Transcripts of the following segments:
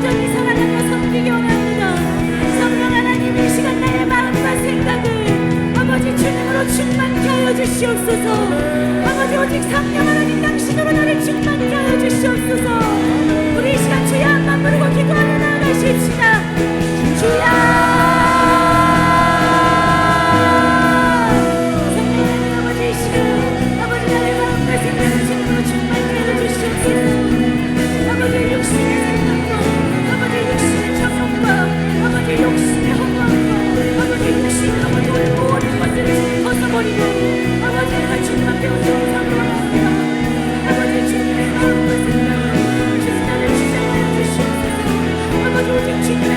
온전히 사랑하며 섬기기 원합니다. 성령 하나님, 이 시간 나의 마음과 생각을 아버지 주님으로 충만케 하여 주시옵소서. 아버지 오직 성령 하나님 당신으로 나를 충만케 하여 주시옵소서. 우리 이 시간 주여 한번 부르고 기도하며 나아가십시다. 주여 주님의 마음과 생각을 주님 나를 주장하여 주시옵소서. 아버지 오직 주님의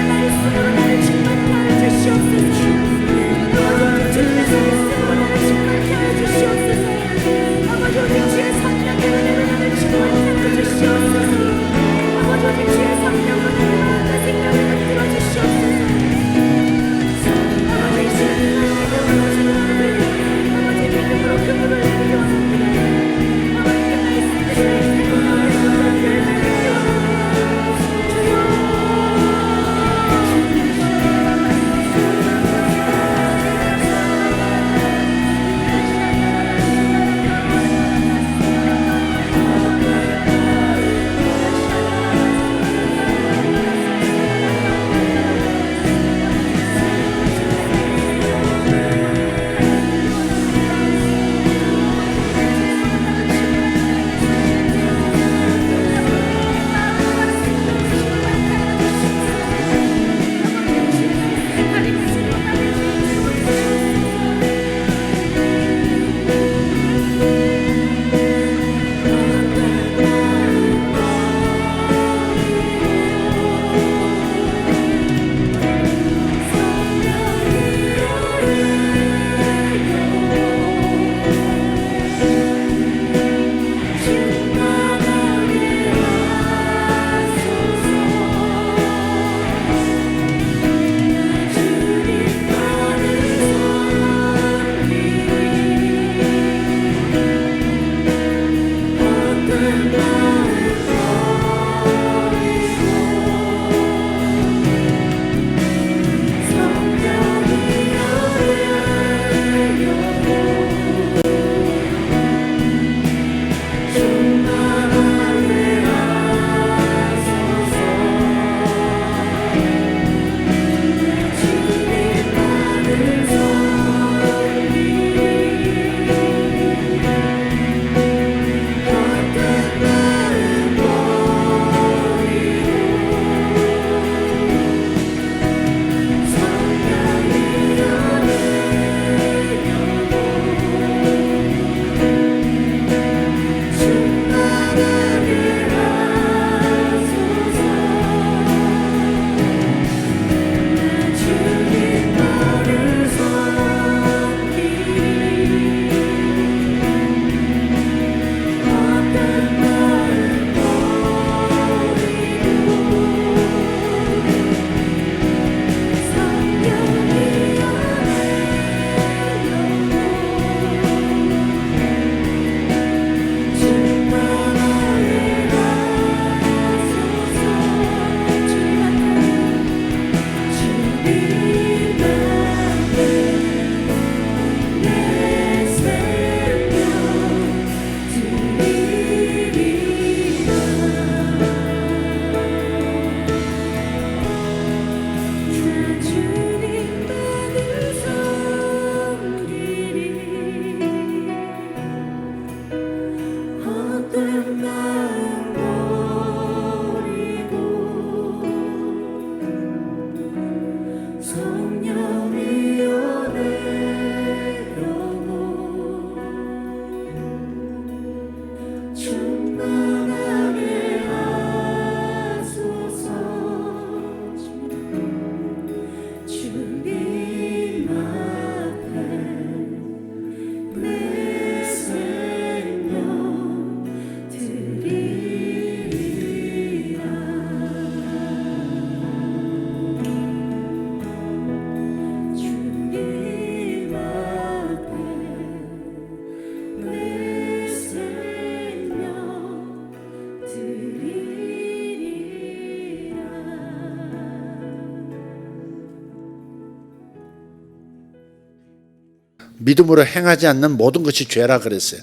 믿음으로 행하지 않는 모든 것이 죄라 그랬어요.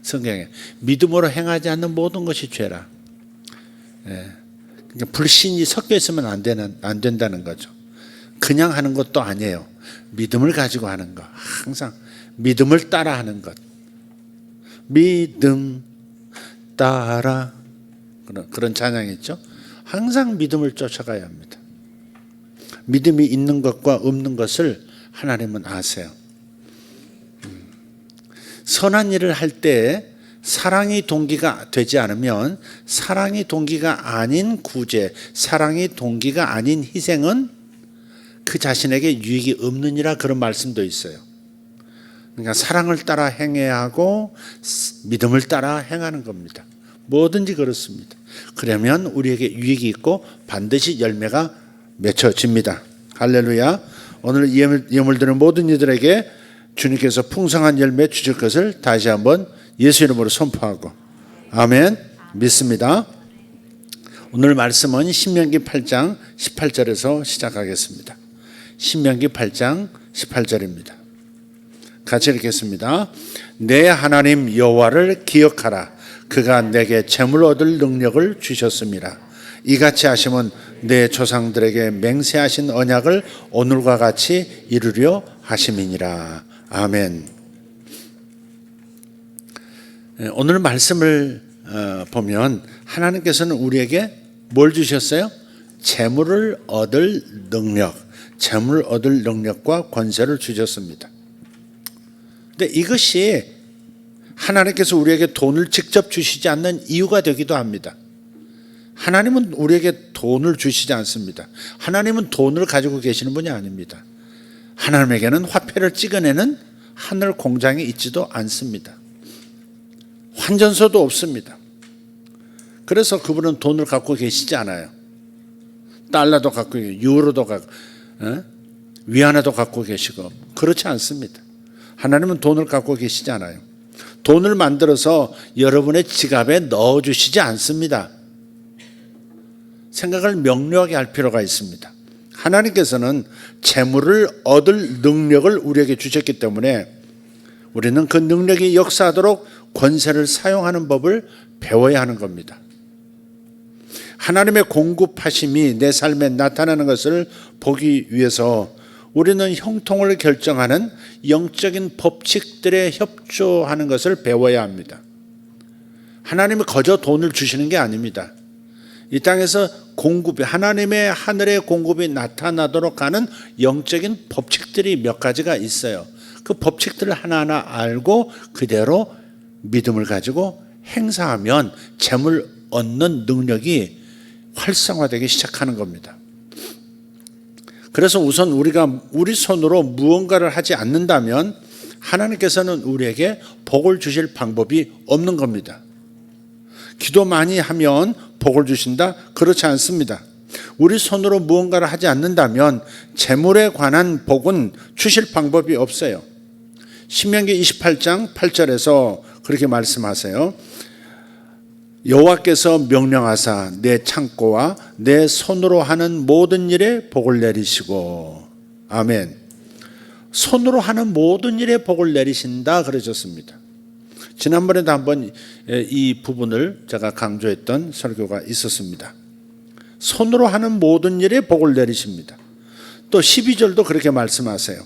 성경에 믿음으로 행하지 않는 모든 것이 죄라. 그러니까 불신이 섞여 있으면 안 된다는 거죠. 그냥 하는 것도 아니에요. 믿음을 가지고 하는 것. 항상 믿음을 따라 하는 것. 믿음 따라 그런 찬양이 있죠. 항상 믿음을 쫓아가야 합니다. 믿음이 있는 것과 없는 것을 하나님은 아세요. 선한 일을 할 때 사랑이 동기가 되지 않으면, 사랑이 동기가 아닌 구제, 사랑이 동기가 아닌 희생은 그 자신에게 유익이 없느니라, 그런 말씀도 있어요. 그러니까 사랑을 따라 행해야 하고 믿음을 따라 행하는 겁니다. 뭐든지 그렇습니다. 그러면 우리에게 유익이 있고 반드시 열매가 맺혀집니다. 할렐루야. 오늘 예물 드리는 모든 이들에게 주님께서 풍성한 열매 주실 것을 다시 한번 예수 이름으로 선포하고 아멘. 믿습니다. 오늘 말씀은 신명기 8장 18절에서 시작하겠습니다. 신명기 8장 18절입니다. 같이 읽겠습니다. 내 하나님 여호와를 기억하라. 그가 내게 재물 얻을 능력을 주셨습니다. 이같이 하시면 내 조상들에게 맹세하신 언약을 오늘과 같이 이루려 하심이니라. 아멘. 오늘 말씀을 보면 하나님께서는 우리에게 뭘 주셨어요? 재물을 얻을 능력, 재물을 얻을 능력과 권세를 주셨습니다. 근데 이것이 하나님께서 우리에게 돈을 직접 주시지 않는 이유가 되기도 합니다. 하나님은 우리에게 돈을 주시지 않습니다. 하나님은 돈을 가지고 계시는 분이 아닙니다. 하나님에게는 화폐를 찍어내는 하늘 공장이 있지도 않습니다. 환전소도 없습니다. 그래서 그분은 돈을 갖고 계시지 않아요. 달러도 갖고 계시고 유로도 갖고 위안화도 갖고 계시고 그렇지 않습니다. 하나님은 돈을 갖고 계시지 않아요. 돈을 만들어서 여러분의 지갑에 넣어주시지 않습니다. 생각을 명료하게 할 필요가 있습니다. 하나님께서는 재물을 얻을 능력을 우리에게 주셨기 때문에 우리는 그 능력이 역사하도록 권세를 사용하는 법을 배워야 하는 겁니다. 하나님의 공급하심이 내 삶에 나타나는 것을 보기 위해서 우리는 형통을 결정하는 영적인 법칙들에 협조하는 것을 배워야 합니다. 하나님이 거저 돈을 주시는 게 아닙니다. 이 땅에서 공급이, 하나님의 하늘의 공급이 나타나도록 하는 영적인 법칙들이 몇 가지가 있어요. 그 법칙들을 하나하나 알고 그대로 믿음을 가지고 행사하면 재물 얻는 능력이 활성화되기 시작하는 겁니다. 그래서 우선 우리가 우리 손으로 무언가를 하지 않는다면 하나님께서는 우리에게 복을 주실 방법이 없는 겁니다. 기도 많이 하면 복을 주신다? 그렇지 않습니다. 우리 손으로 무언가를 하지 않는다면 재물에 관한 복은 주실 방법이 없어요. 신명기 28장 8절에서 그렇게 말씀하세요. 여호와께서 명령하사 내 창고와 내 손으로 하는 모든 일에 복을 내리시고 아멘. 손으로 하는 모든 일에 복을 내리신다 그러셨습니다. 지난번에도 한번 이 부분을 제가 강조했던 설교가 있었습니다. 손으로 하는 모든 일에 복을 내리십니다. 또 12절도 그렇게 말씀하세요.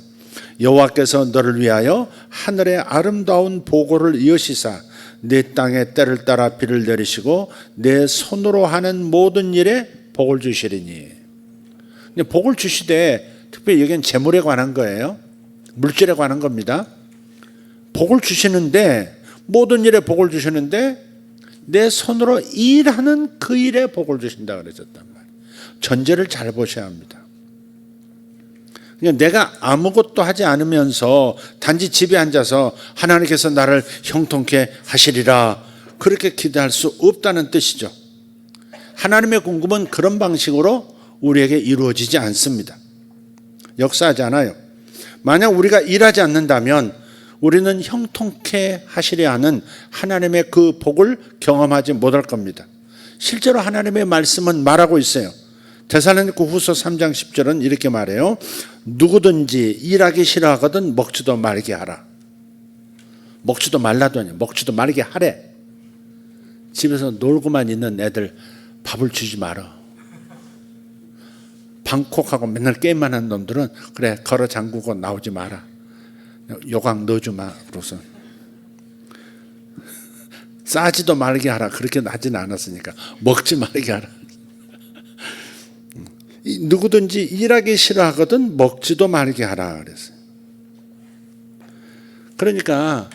여호와께서 너를 위하여 하늘의 아름다운 보고를 여시사 내 땅에 때를 따라 비를 내리시고 내 손으로 하는 모든 일에 복을 주시리니. 근데 복을 주시되 특별히 여기는 재물에 관한 거예요. 물질에 관한 겁니다. 복을 주시는데 모든 일에 복을 주시는데 내 손으로 일하는 그 일에 복을 주신다 그러셨단 말이에요. 전제를 잘 보셔야 합니다. 그냥 내가 아무것도 하지 않으면서 단지 집에 앉아서 하나님께서 나를 형통케 하시리라 그렇게 기대할 수 없다는 뜻이죠. 하나님의 공급은 그런 방식으로 우리에게 이루어지지 않습니다. 역사하지 않아요. 만약 우리가 일하지 않는다면 우리는 형통케 하시려 하는 하나님의 그 복을 경험하지 못할 겁니다. 실제로 하나님의 말씀은 말하고 있어요. 데살로니가 후서 3장 10절은 이렇게 말해요. 누구든지 일하기 싫어하거든 먹지도 말게 하라. 먹지도 말라도 아니야. 먹지도 말게 하래. 집에서 놀고만 있는 애들 밥을 주지 마라. 방콕하고 맨날 게임만 하는 놈들은 그래 걸어 잠그고 나오지 마라. 요강 넣어주마. 그러고서 싸지도 말게 하라. 그렇게 나지는 않았으니까 먹지 말게 하라. 누구든지 일하기 싫어하거든 먹지도 말게 하라 그랬어요. 그러니까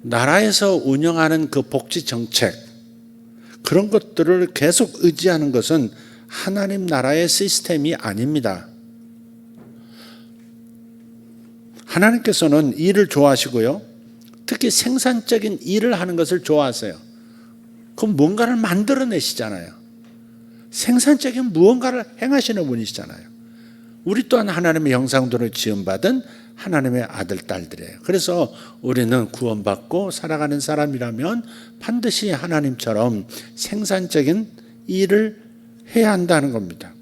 나라에서 운영하는 그 복지 정책 그런 것들을 계속 의지하는 것은 하나님 나라의 시스템이 아닙니다. 하나님께서는 일을 좋아하시고요. 특히 생산적인 일을 하는 것을 좋아하세요. 그럼 뭔가를 만들어내시잖아요. 생산적인 무언가를 행하시는 분이시잖아요. 우리 또한 하나님의 형상대로 지음받은 하나님의 아들, 딸들이에요. 그래서 우리는 구원받고 살아가는 사람이라면 반드시 하나님처럼 생산적인 일을 해야 한다는 겁니다.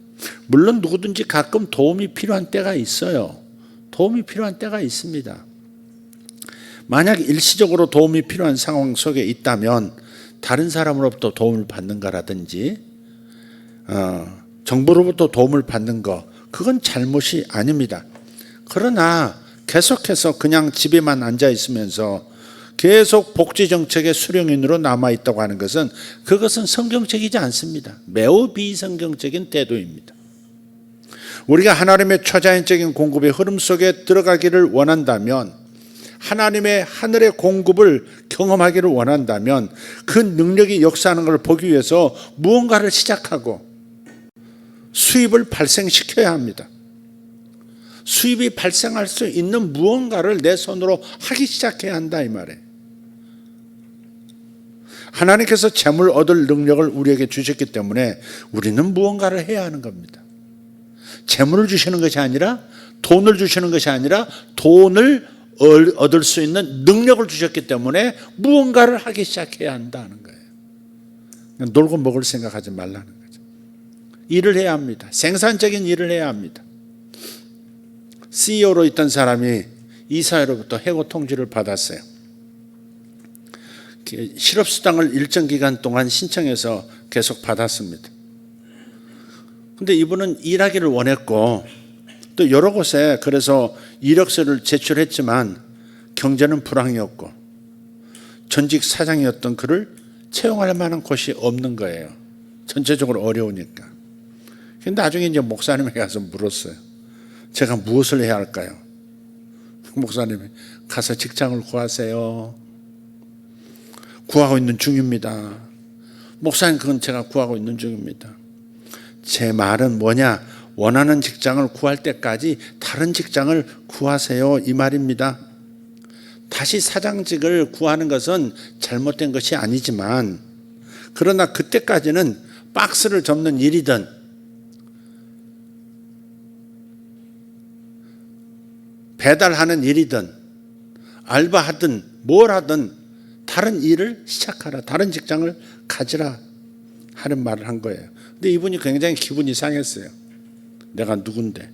물론 누구든지 가끔 도움이 필요한 때가 있어요. 도움이 필요한 때가 있습니다. 만약 일시적으로 도움이 필요한 상황 속에 있다면 다른 사람으로부터 도움을 받는 거라든지 정부로부터 도움을 받는 거 그건 잘못이 아닙니다. 그러나 계속해서 그냥 집에만 앉아 있으면서 계속 복지 정책의 수령인으로 남아 있다고 하는 것은 그것은 성경적이지 않습니다. 매우 비성경적인 태도입니다. 우리가 하나님의 초자연적인 공급의 흐름 속에 들어가기를 원한다면 하나님의 하늘의 공급을 경험하기를 원한다면 그 능력이 역사하는 것을 보기 위해서 무언가를 시작하고 수입을 발생시켜야 합니다. 수입이 발생할 수 있는 무언가를 내 손으로 하기 시작해야 한다 이 말이에요. 하나님께서 재물 얻을 능력을 우리에게 주셨기 때문에 우리는 무언가를 해야 하는 겁니다. 재물을 주시는 것이 아니라 돈을 주시는 것이 아니라 돈을 얻을 수 있는 능력을 주셨기 때문에 무언가를 하기 시작해야 한다는 거예요. 놀고 먹을 생각하지 말라는 거죠. 일을 해야 합니다. 생산적인 일을 해야 합니다. CEO로 있던 사람이 이사회로부터 해고 통지를 받았어요. 실업수당을 일정 기간 동안 신청해서 계속 받았습니다. 근데 이분은 일하기를 원했고 또 여러 곳에 그래서 이력서를 제출했지만 경제는 불황이었고 전직 사장이었던 그를 채용할 만한 곳이 없는 거예요. 전체적으로 어려우니까. 근데 나중에 이제 목사님에게 가서 물었어요. 제가 무엇을 해야 할까요? 목사님이 가서 직장을 구하세요. 구하고 있는 중입니다. 목사님 그건 제가 구하고 있는 중입니다. 제 말은 뭐냐? 원하는 직장을 구할 때까지 다른 직장을 구하세요 이 말입니다. 다시 사장직을 구하는 것은 잘못된 것이 아니지만 그러나 그때까지는 박스를 접는 일이든 배달하는 일이든 알바하든 뭘 하든 다른 일을 시작하라. 다른 직장을 가지라 하는 말을 한 거예요. 근데 이분이 굉장히 기분이 상했어요. 내가 누군데.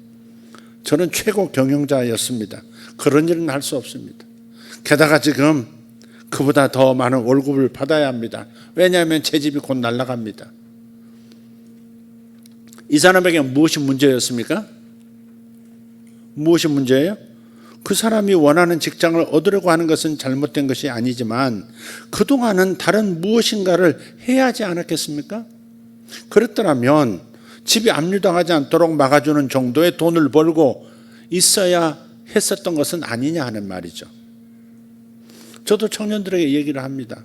저는 최고 경영자였습니다. 그런 일은 할 수 없습니다. 게다가 지금 그보다 더 많은 월급을 받아야 합니다. 왜냐하면 제 집이 곧 날아갑니다. 이 사람에게 무엇이 문제였습니까? 무엇이 문제예요? 그 사람이 원하는 직장을 얻으려고 하는 것은 잘못된 것이 아니지만 그동안은 다른 무엇인가를 해야 하지 않았겠습니까? 그랬더라면 집이 압류당하지 않도록 막아주는 정도의 돈을 벌고 있어야 했었던 것은 아니냐 하는 말이죠. 저도 청년들에게 얘기를 합니다.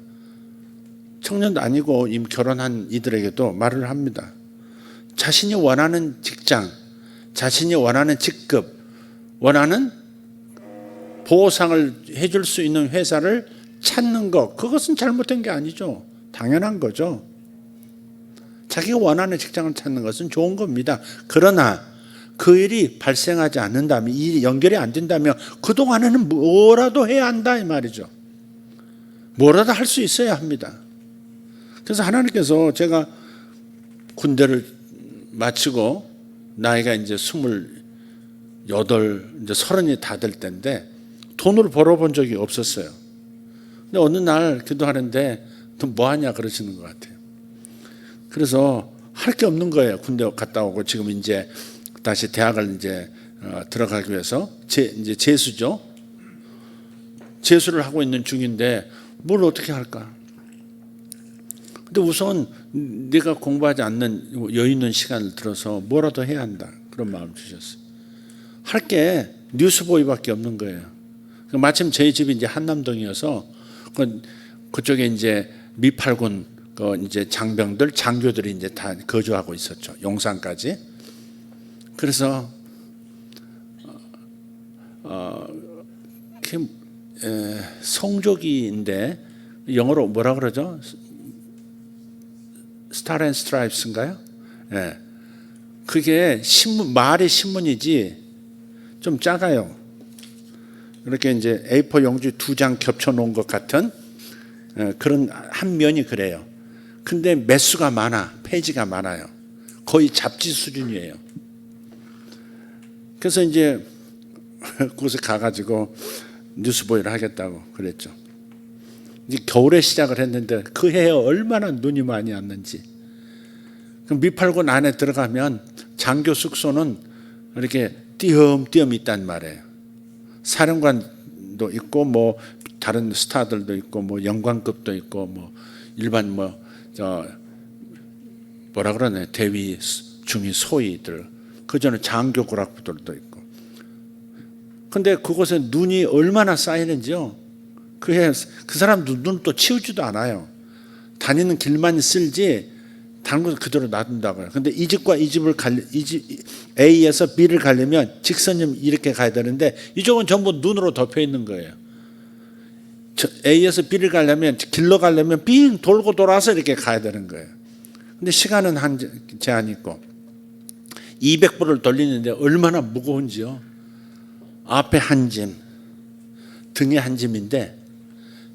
청년도 아니고 이미 결혼한 이들에게도 말을 합니다. 자신이 원하는 직장, 자신이 원하는 직급, 원하는 보상을 해줄 수 있는 회사를 찾는 것, 그것은 잘못된 게 아니죠. 당연한 거죠. 자기가 원하는 직장을 찾는 것은 좋은 겁니다. 그러나 그 일이 발생하지 않는다면, 이 일이 연결이 안 된다면 그동안에는 뭐라도 해야 한다 이 말이죠. 뭐라도 할 수 있어야 합니다. 그래서 하나님께서 제가 군대를 마치고 나이가 이제 28, 이제 30이 다 될 때인데 돈을 벌어본 적이 없었어요. 근데 어느 날 기도하는데 너 뭐하냐 그러시는 것 같아요. 그래서 할 게 없는 거예요. 군대 갔다 오고 지금 이제 다시 대학을 이제 들어가기 위해서 이제 재수죠. 재수를 하고 있는 중인데 뭘 어떻게 할까? 근데 우선 네가 공부하지 않는 여유 있는 시간을 들어서 뭐라도 해야 한다. 그런 마음 주셨어요. 할 게 뉴스보이밖에 없는 거예요. 마침 저희 집이 이제 한남동이어서 그쪽에 이제 미팔군 이제 장병들, 장교들이 이제 다 거주하고 있었죠. 용산까지. 그래서 성조기인데 영어로 뭐라 그러죠? 스타 앤 스트라이프스인가요? 예. 그게 말이 신문이지 좀 작아요. 이렇게 이제 A4 용지 2장 겹쳐 놓은 것 같은 그런 한 면이 그래요. 근데 매수가 많아, 페이지가 많아요. 거의 잡지 수준이에요. 그래서 이제 그곳에 가가지고 뉴스보이를 하겠다고 그랬죠. 이제 겨울에 시작을 했는데 그 해에 얼마나 눈이 많이 왔는지. 미팔군 안에 들어가면 장교 숙소는 이렇게 띄엄띄엄 있단 말이에요. 사령관도 있고 뭐 다른 스타들도 있고 뭐 영관급도 있고 뭐 일반 뭐라 그러네, 대위, 중위, 소위들, 그전에 장교 고락부들도 있고. 근데 그곳에 눈이 얼마나 쌓이는지요. 그 사람도 눈 또 치우지도 않아요. 다니는 길만 쓸지 다른 곳을 그대로 놔둔다고요. 근데 이 집과 이 집을 A에서 B를 가려면 직선점 이렇게 가야 되는데 이쪽은 전부 눈으로 덮여 있는 거예요. A에서 B를 가려면 길로 가려면 빙 돌고 돌아서 이렇게 가야 되는 거예요. 근데 시간은 제한이 있고 200불을 돌리는데 얼마나 무거운지요. 앞에 한 짐, 등에 한 짐인데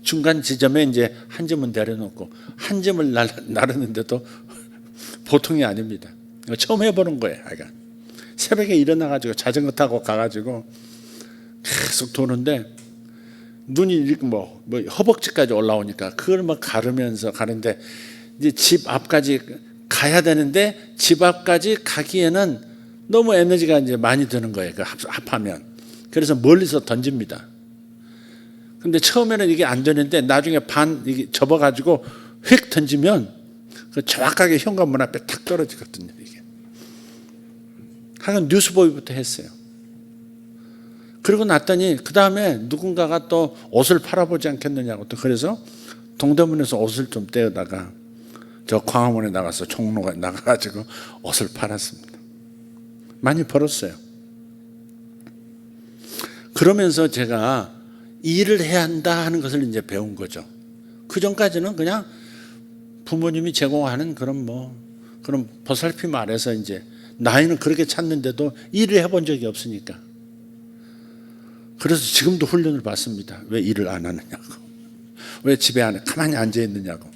중간 지점에 이제 한 짐은 내려놓고 한 짐을 나르는데도 보통이 아닙니다. 처음 해보는 거예요. 하여간 새벽에 일어나가지고 자전거 타고 가가지고 계속 도는데 눈이 이렇게 뭐 허벅지까지 올라오니까 그걸 막 가르면서 가는데 이제 집 앞까지 가야 되는데 집 앞까지 가기에는 너무 에너지가 이제 많이 드는 거예요. 그 합하면. 그래서 멀리서 던집니다. 근데 처음에는 이게 안 되는데 나중에 이게 접어가지고 휙 던지면 그 정확하게 현관문 앞에 탁 떨어지거든요. 이게. 하여간 뉴스보이부터 했어요. 그러고 났더니 그 다음에 누군가가 또 옷을 팔아보지 않겠느냐고 또 그래서 동대문에서 옷을 좀 떼어다가 저 광화문에 나가서 종로에 나가가지고 옷을 팔았습니다. 많이 벌었어요. 그러면서 제가 일을 해야 한다 하는 것을 이제 배운 거죠. 그 전까지는 그냥 부모님이 제공하는 그런 보살핌 아래서 이제 나이는 그렇게 찾는데도 일을 해본 적이 없으니까. 그래서 지금도 훈련을 받습니다. 왜 일을 안 하느냐고. 왜 집에 안에 가만히 앉아 있느냐고.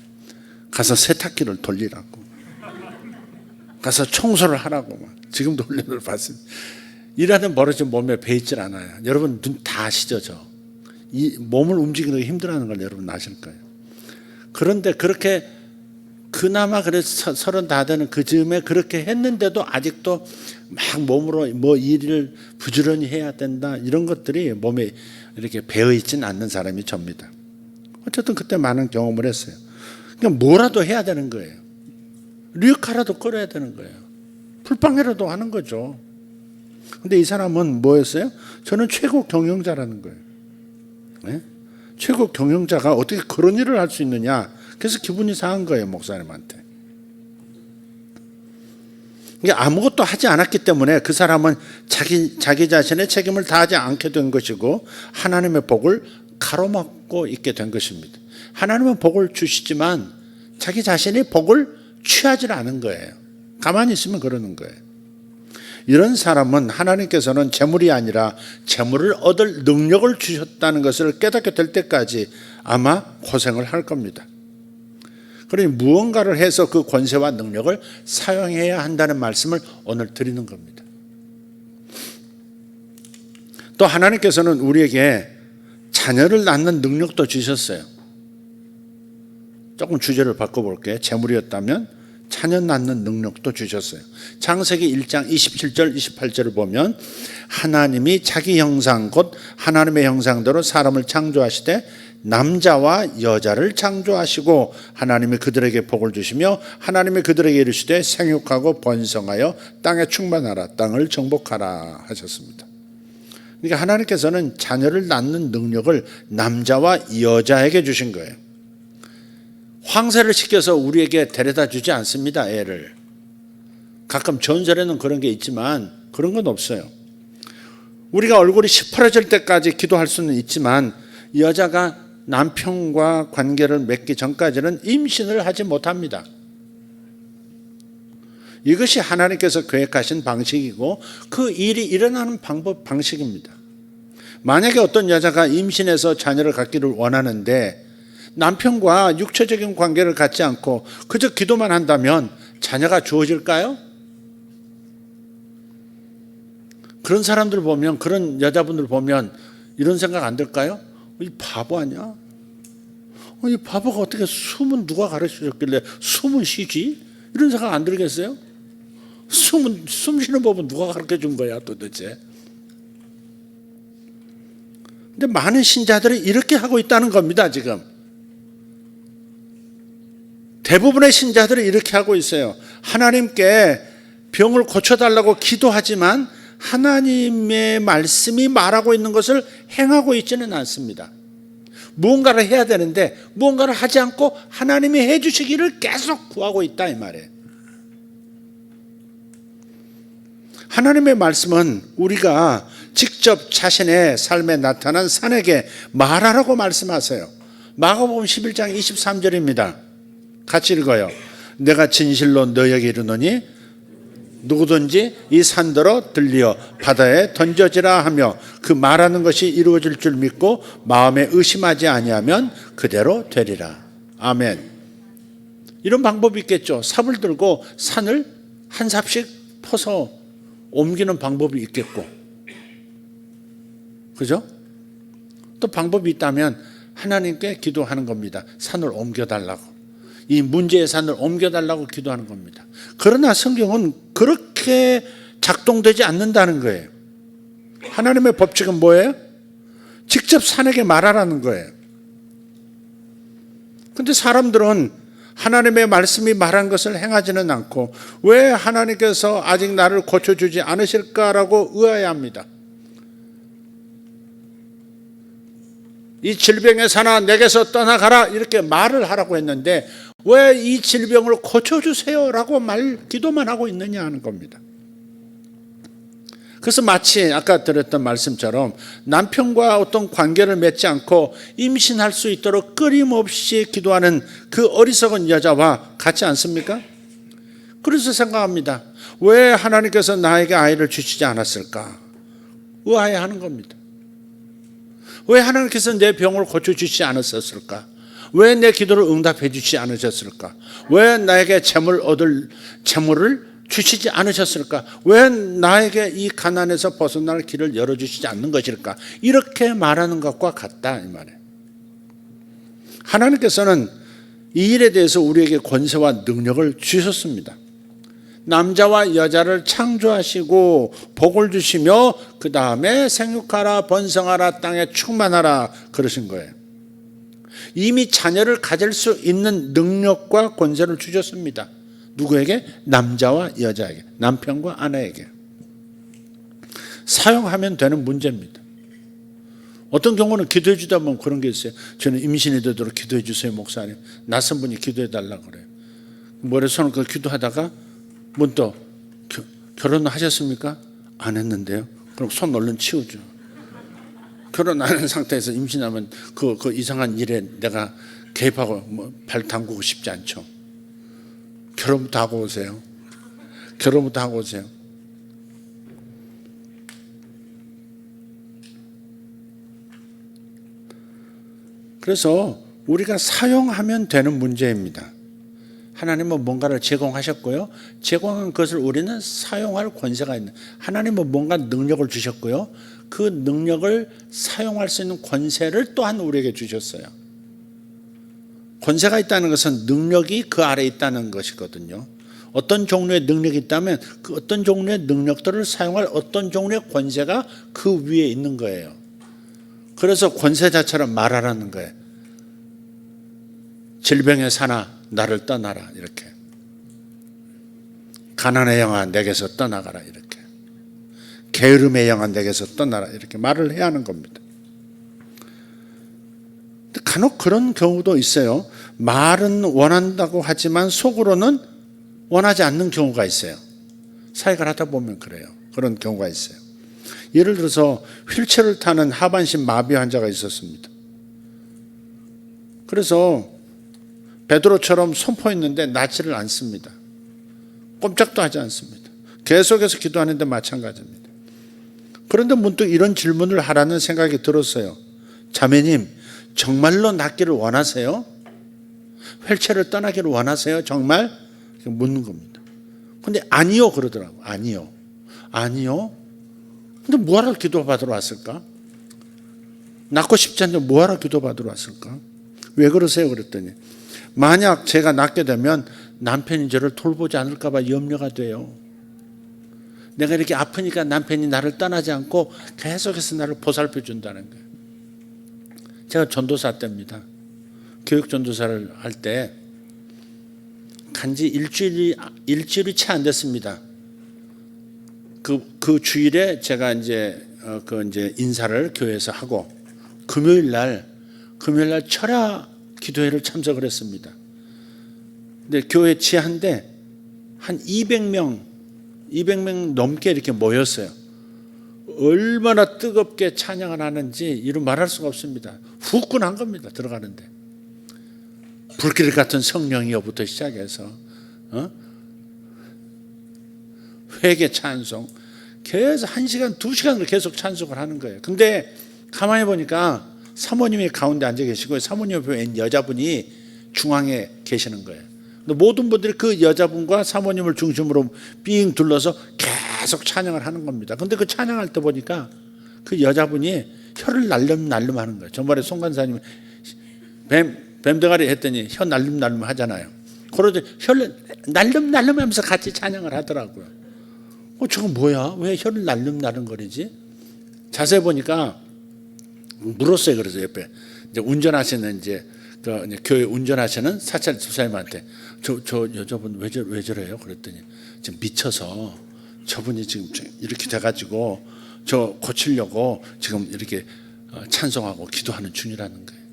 가서 세탁기를 돌리라고. 가서 청소를 하라고. 지금도 훈련을 받습니다. 일하는 버릇이 몸에 배있질 않아요. 여러분 눈 다 아시죠? 이 몸을 움직이는 게 힘들어하는 걸 여러분 아실 거예요. 그런데 그렇게 그나마 그래서 30 다 되는 그 즈음에 그렇게 했는데도 아직도 막 몸으로 뭐 일을 부지런히 해야 된다 이런 것들이 몸에 이렇게 배어 있지는 않는 사람이 접니다. 어쨌든 그때 많은 경험을 했어요. 그러니까 뭐라도 해야 되는 거예요. 리어카라도 끓여야 되는 거예요. 풀빵이라도 하는 거죠. 근데 이 사람은 뭐였어요? 저는 최고 경영자라는 거예요. 네? 최고 경영자가 어떻게 그런 일을 할 수 있느냐. 그래서 기분이 상한 거예요, 목사님한테. 그러니까 아무것도 하지 않았기 때문에 그 사람은 자기 자신의 책임을 다하지 않게 된 것이고 하나님의 복을 가로막고 있게 된 것입니다. 하나님은 복을 주시지만 자기 자신이 복을 취하지 않은 거예요. 가만히 있으면 그러는 거예요. 이런 사람은 하나님께서는 재물이 아니라 재물을 얻을 능력을 주셨다는 것을 깨닫게 될 때까지 아마 고생을 할 겁니다. 그러니 무언가를 해서 그 권세와 능력을 사용해야 한다는 말씀을 오늘 드리는 겁니다. 또 하나님께서는 우리에게 자녀를 낳는 능력도 주셨어요. 조금 주제를 바꿔볼게요. 재물이었다면 자녀 낳는 능력도 주셨어요. 창세기 1장 27절 28절을 보면 하나님이 자기 형상 곧 하나님의 형상대로 사람을 창조하시되 남자와 여자를 창조하시고 하나님이 그들에게 복을 주시며 하나님이 그들에게 이르시되 생육하고 번성하여 땅에 충만하라 땅을 정복하라 하셨습니다. 그러니까 하나님께서는 자녀를 낳는 능력을 남자와 여자에게 주신 거예요. 황새를 시켜서 우리에게 데려다 주지 않습니다. 애를. 가끔 전설에는 그런 게 있지만 그런 건 없어요. 우리가 얼굴이 시퍼러질 때까지 기도할 수는 있지만 여자가 남편과 관계를 맺기 전까지는 임신을 하지 못합니다. 이것이 하나님께서 계획하신 방식이고 그 일이 일어나는 방식입니다. 만약에 어떤 여자가 임신해서 자녀를 갖기를 원하는데 남편과 육체적인 관계를 갖지 않고 그저 기도만 한다면 자녀가 주어질까요? 그런 사람들 보면, 그런 여자분들 보면 이런 생각 안 들까요? 이 바보 아니야? 이 바보가 어떻게 숨은 누가 가르쳐줬길래 숨을 쉬지? 이런 생각 안 들겠어요? 숨 쉬는 법은 누가 가르쳐 준 거야 도대체? 근데 많은 신자들이 이렇게 하고 있다는 겁니다. 지금 대부분의 신자들이 이렇게 하고 있어요. 하나님께 병을 고쳐달라고 기도하지만 하나님의 말씀이 말하고 있는 것을 행하고 있지는 않습니다. 무언가를 해야 되는데 무언가를 하지 않고 하나님이 해주시기를 계속 구하고 있다 이 말이에요. 하나님의 말씀은 우리가 직접 자신의 삶에 나타난 산에게 말하라고 말씀하세요. 마가복음 11장 23절입니다. 같이 읽어요. 내가 진실로 너희에게 이르노니 누구든지 이 산더러 들리어 바다에 던져지라 하며 그 말하는 것이 이루어질 줄 믿고 마음에 의심하지 아니하면 그대로 되리라. 아멘. 이런 방법이 있겠죠. 삽을 들고 산을 한 삽씩 퍼서 옮기는 방법이 있겠고, 그죠? 또 방법이 있다면 하나님께 기도하는 겁니다. 산을 옮겨달라고. 이 문제의 산을 옮겨달라고 기도하는 겁니다. 그러나 성경은 그렇게 작동되지 않는다는 거예요. 하나님의 법칙은 뭐예요? 직접 산에게 말하라는 거예요. 그런데 사람들은 하나님의 말씀이 말한 것을 행하지는 않고 왜 하나님께서 아직 나를 고쳐주지 않으실까라고 의아해합니다. 이 질병의 산아 내게서 떠나가라 이렇게 말을 하라고 했는데 왜 이 질병을 고쳐주세요 라고 기도만 하고 있느냐 하는 겁니다. 그래서 마치 아까 드렸던 말씀처럼 남편과 어떤 관계를 맺지 않고 임신할 수 있도록 끊임없이 기도하는 그 어리석은 여자와 같지 않습니까? 그래서 생각합니다. 왜 하나님께서 나에게 아이를 주시지 않았을까? 의아해하는 겁니다. 왜 하나님께서 내 병을 고쳐주시지 않으셨을까? 왜 내 기도를 응답해 주시지 않으셨을까? 왜 나에게 재물을 주시지 않으셨을까? 왜 나에게 이 가난에서 벗어날 길을 열어주시지 않는 것일까? 이렇게 말하는 것과 같다 이 말이에요. 하나님께서는 이 일에 대해서 우리에게 권세와 능력을 주셨습니다. 남자와 여자를 창조하시고 복을 주시며 그 다음에 생육하라 번성하라 땅에 충만하라 그러신 거예요. 이미 자녀를 가질 수 있는 능력과 권세를 주셨습니다. 누구에게? 남자와 여자에게, 남편과 아내에게. 사용하면 되는 문제입니다. 어떤 경우는 기도해 주다 보면 그런 게 있어요. 저는 임신이 되도록 기도해 주세요 목사님. 낯선 분이 기도해 달라고 그래요. 머리손을 그 기도하다가 문득 결혼하셨습니까? 안 했는데요. 그럼 손 얼른 치우죠. 결혼 안 한 상태에서 임신하면 그 이상한 일에 내가 개입하고 발 담그고 싶지 않죠. 결혼부터 하고 오세요. 결혼부터 하고 오세요. 그래서 우리가 사용하면 되는 문제입니다. 하나님은 뭔가를 제공하셨고요. 제공한 것을 우리는 사용할 권세가 있는, 하나님은 뭔가 능력을 주셨고요. 그 능력을 사용할 수 있는 권세를 또한 우리에게 주셨어요. 권세가 있다는 것은 능력이 그 아래에 있다는 것이거든요. 어떤 종류의 능력이 있다면 그 어떤 종류의 능력들을 사용할 어떤 종류의 권세가 그 위에 있는 거예요. 그래서 권세자처럼 말하라는 거예요. 질병의 사나 나를 떠나라, 이렇게. 가난의 영아 내게서 떠나가라, 이렇게. 게으름의 영아 내게서 떠나라, 이렇게 말을 해야 하는 겁니다. 간혹 그런 경우도 있어요. 말은 원한다고 하지만 속으로는 원하지 않는 경우가 있어요. 사역을 하다 보면 그래요. 그런 경우가 있어요. 예를 들어서 휠체어를 타는 하반신 마비 환자가 있었습니다. 그래서 베드로처럼 선포했는데 낫지를 않습니다. 꼼짝도 하지 않습니다. 계속해서 기도하는데 마찬가지입니다. 그런데 문득 이런 질문을 하라는 생각이 들었어요. 자매님, 정말로 낫기를 원하세요? 휠체어를 떠나기를 원하세요? 정말? 묻는 겁니다. 근데 아니요 그러더라고요. 아니요. 근데 뭐하러 기도받으러 왔을까? 낫고 싶지 않는데 뭐하러 기도받으러 왔을까? 왜 그러세요? 그랬더니 만약 제가 낫게 되면 남편이 저를 돌보지 않을까 봐 염려가 돼요. 내가 이렇게 아프니까 남편이 나를 떠나지 않고 계속해서 나를 보살펴 준다는 거예요. 제가 전도사 때입니다. 교육 전도사를 할 때 간지 일주일이 채 안 됐습니다. 그 주일에 제가 이제 인사를 교회에서 하고 금요일 날 철야 기도회를 참석을 했습니다. 근데 교회 지하인데 한 200명 넘게 이렇게 모였어요. 얼마나 뜨겁게 찬양을 하는지 이루 말할 수가 없습니다. 후끈한 겁니다. 들어가는데 불길 같은 성령이여부터 시작해서 회개 찬송 계속 1시간 2시간을 계속 찬송을 하는 거예요. 근데 가만히 보니까 사모님이 가운데 앉아 계시고 사모님 옆에 웬 여자분이 중앙에 계시는 거예요. 근데 모든 분들이 그 여자분과 사모님을 중심으로 삥 둘러서 계속 찬양을 하는 겁니다. 근데 그 찬양할 때 보니까 그 여자분이 혀를 날름날름 하는 거예요. 전번에 송간사님이 뱀대가리 했더니 혀 날름날름 하잖아요. 그러더니 혀를 날름날름 하면서 같이 찬양을 하더라고요. 저건 뭐야? 왜 혀를 날름날름거리지? 자세히 보니까 물었어요. 그래서 옆에 이제 운전하시는 그 교회 운전하시는 사찰 집사님한테 저 여자분 왜 저래요? 그랬더니 지금 미쳐서 저분이 지금 이렇게 돼가지고 저 고치려고 지금 이렇게 찬송하고 기도하는 중이라는 거예요.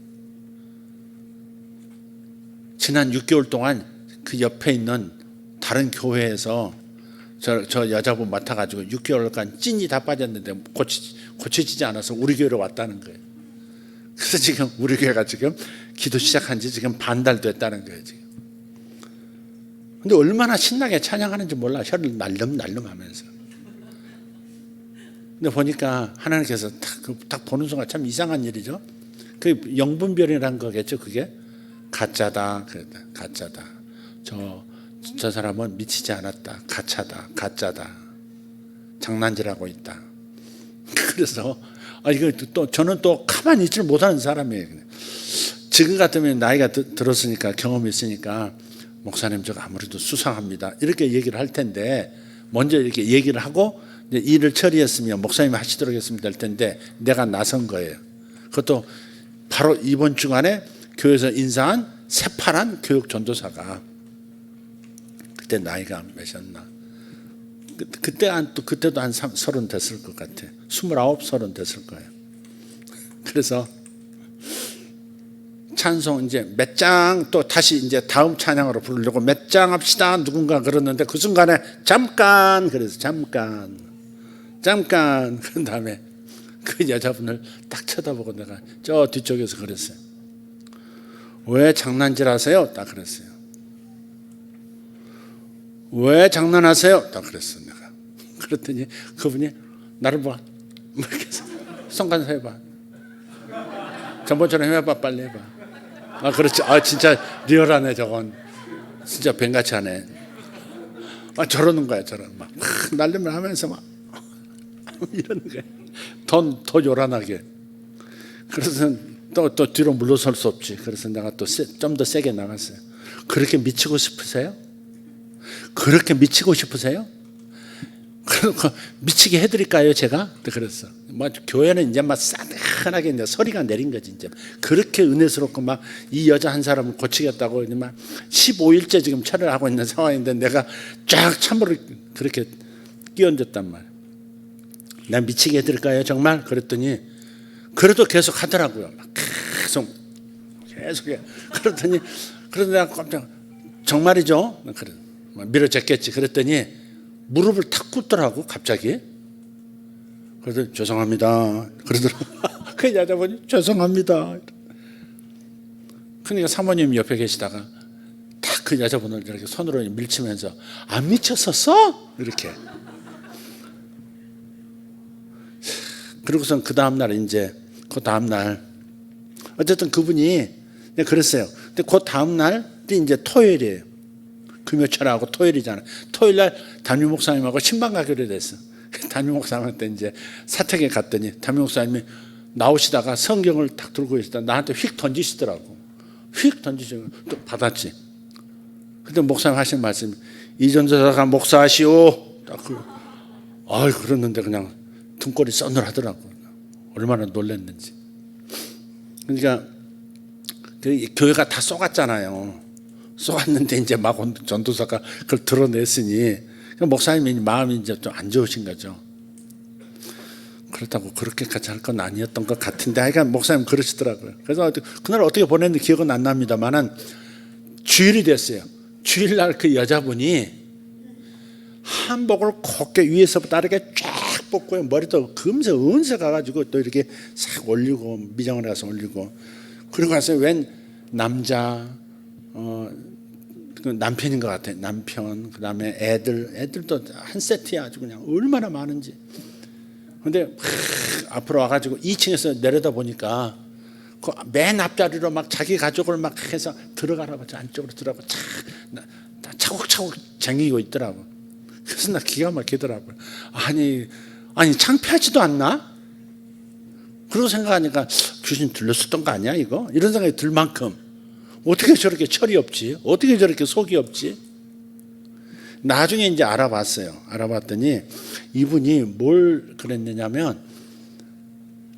지난 6개월 동안 그 옆에 있는 다른 교회에서 저 여자분 맡아가지고 6개월간 찐이 다 빠졌는데 고쳐지지 않아서 우리 교회로 왔다는 거예요. 그래서 지금 우리 교회가 지금 기도 시작한 지 지금 반달 됐다는 거예요. 지금. 근데 얼마나 신나게 찬양하는지 몰라. 혀를 날름날름 하면서. 근데 보니까 하나님께서 딱 보는 순간 참 이상한 일이죠. 그 영분별이라는 거겠죠. 그게 가짜다. 가짜다. 저 사람은 미치지 않았다. 가짜다. 장난질하고 있다. 그래서 이거 또 저는 또 가만히 있지를 못하는 사람이에요. 지금 같으면 나이가 들었으니까 경험이 있으니까 목사님 저거 아무래도 수상합니다. 이렇게 얘기를 할 텐데 먼저 이렇게 얘기를 하고 이제 일을 처리했으면 목사님이 하시도록 했으면 될 텐데 내가 나선 거예요. 그것도 바로 이번 주간에 교회에서 인사한 새파란 교육 전도사가 그때 나이가 몇이었나? 그때도 한 30 됐을 것 같아. 29, 30 됐을 거예요. 그래서 찬송 이제 몇 장 또 다시 이제 다음 찬양으로 부르려고 몇 장 합시다 누군가 그러는데 그 순간에 잠깐 그래서 잠깐 그런 다음에 그 여자분을 딱 쳐다보고 내가 저 뒤쪽에서 그랬어요. 왜 장난질하세요? 딱 그랬어요. 왜 장난하세요? 딱 그랬어 내가. 그랬더니 그분이 나를 봐. 이렇게 해서 손간사 해봐. 전번처럼 해봐. 빨리 해봐. 그렇지. 진짜 리얼하네 저건. 진짜 뱀같이 하네. 막 저러는 거야. 막 날려면 하면서 막 이러는 거야. 더 요란하게. 그래서 또 뒤로 물러설 수 없지. 그래서 내가 또 좀 더 세게 나갔어요. 그렇게 미치고 싶으세요? 그렇게 미치고 싶으세요? 미치게 해드릴까요, 제가? 그랬어. 뭐 교회는 이제 막 싸늘하게 이제 소리가 내린 거지. 이제 그렇게 은혜스럽고 막 이 여자 한 사람을 고치겠다고 이제 막 15일째 지금 철회를 하고 있는 상황인데 내가 쫙 찬물을 그렇게 끼얹었단 말이야. 난 미치게 해드릴까요, 정말? 그랬더니 그래도 계속 하더라고요. 막 계속 해. 그러더니 그래서 내가 깜짝 정말이죠? 그래 밀어줬겠지. 그랬더니 무릎을 탁 꿇더라고 갑자기. 그래서 죄송합니다. 그러더라고. 그 여자분이 죄송합니다. 그러니까 사모님 옆에 계시다가 딱 그 여자분을 이렇게 손으로 밀치면서 안 미쳤었어? 이렇게. 그리고선 그 다음날 이제 그 다음날 어쨌든 그분이 그랬어요. 근데 그 다음날이 이제 토요일이에요. 금요철하고 토요일이잖아. 토요일날 담임 목사님하고 신방 가기로 됐어. 담임 목사님한테 이제 사택에 갔더니 담임 목사님이 나오시다가 성경을 딱 들고 있다 나한테 휙 던지시더라고. 휙 던지시고 또 받았지. 그때 목사님 하신 말씀이 이전도사가 목사하시오. 딱 그랬는데 그냥 등골이 서늘하더라고. 얼마나 놀랐는지. 그러니까 그 교회가 다 쏘갔잖아요. 쏘았는데 이제 막 전도사가 그걸 드러냈으니 목사님이 마음이 이제 좀 안 좋으신 거죠. 그렇다고 그렇게까지 할 건 아니었던 것 같은데 하여간 목사님 그러시더라고요. 그래서 그날 어떻게 보냈는지 기억은 안 납니다만은 주일이 됐어요. 주일날 그 여자분이 한복을 곱게 위에서부터 아래게 쫙 뽑고요. 머리도 금세 은세 가가지고 또 이렇게 싹 올리고 미장을 가서 올리고 그리고 가서 웬 남자 그 남편인 것 같아. 남편 그다음에 애들도 한 세트야. 아주 그냥 얼마나 많은지. 근데 앞으로 와가지고 2층에서 내려다 보니까 그 맨 앞자리로 막 자기 가족을 막 해서 들어가라고 안쪽으로 들어가고 차곡차곡 쟁이고 있더라고. 그래서 나 기가 막히더라고요. 아니 창피하지도 않나? 그러고 생각하니까 귀신 들렸었던 거 아니야 이거? 이런 생각이 들 만큼 어떻게 저렇게 철이 없지? 어떻게 저렇게 속이 없지? 나중에 이제 알아봤더니 이분이 뭘 그랬느냐면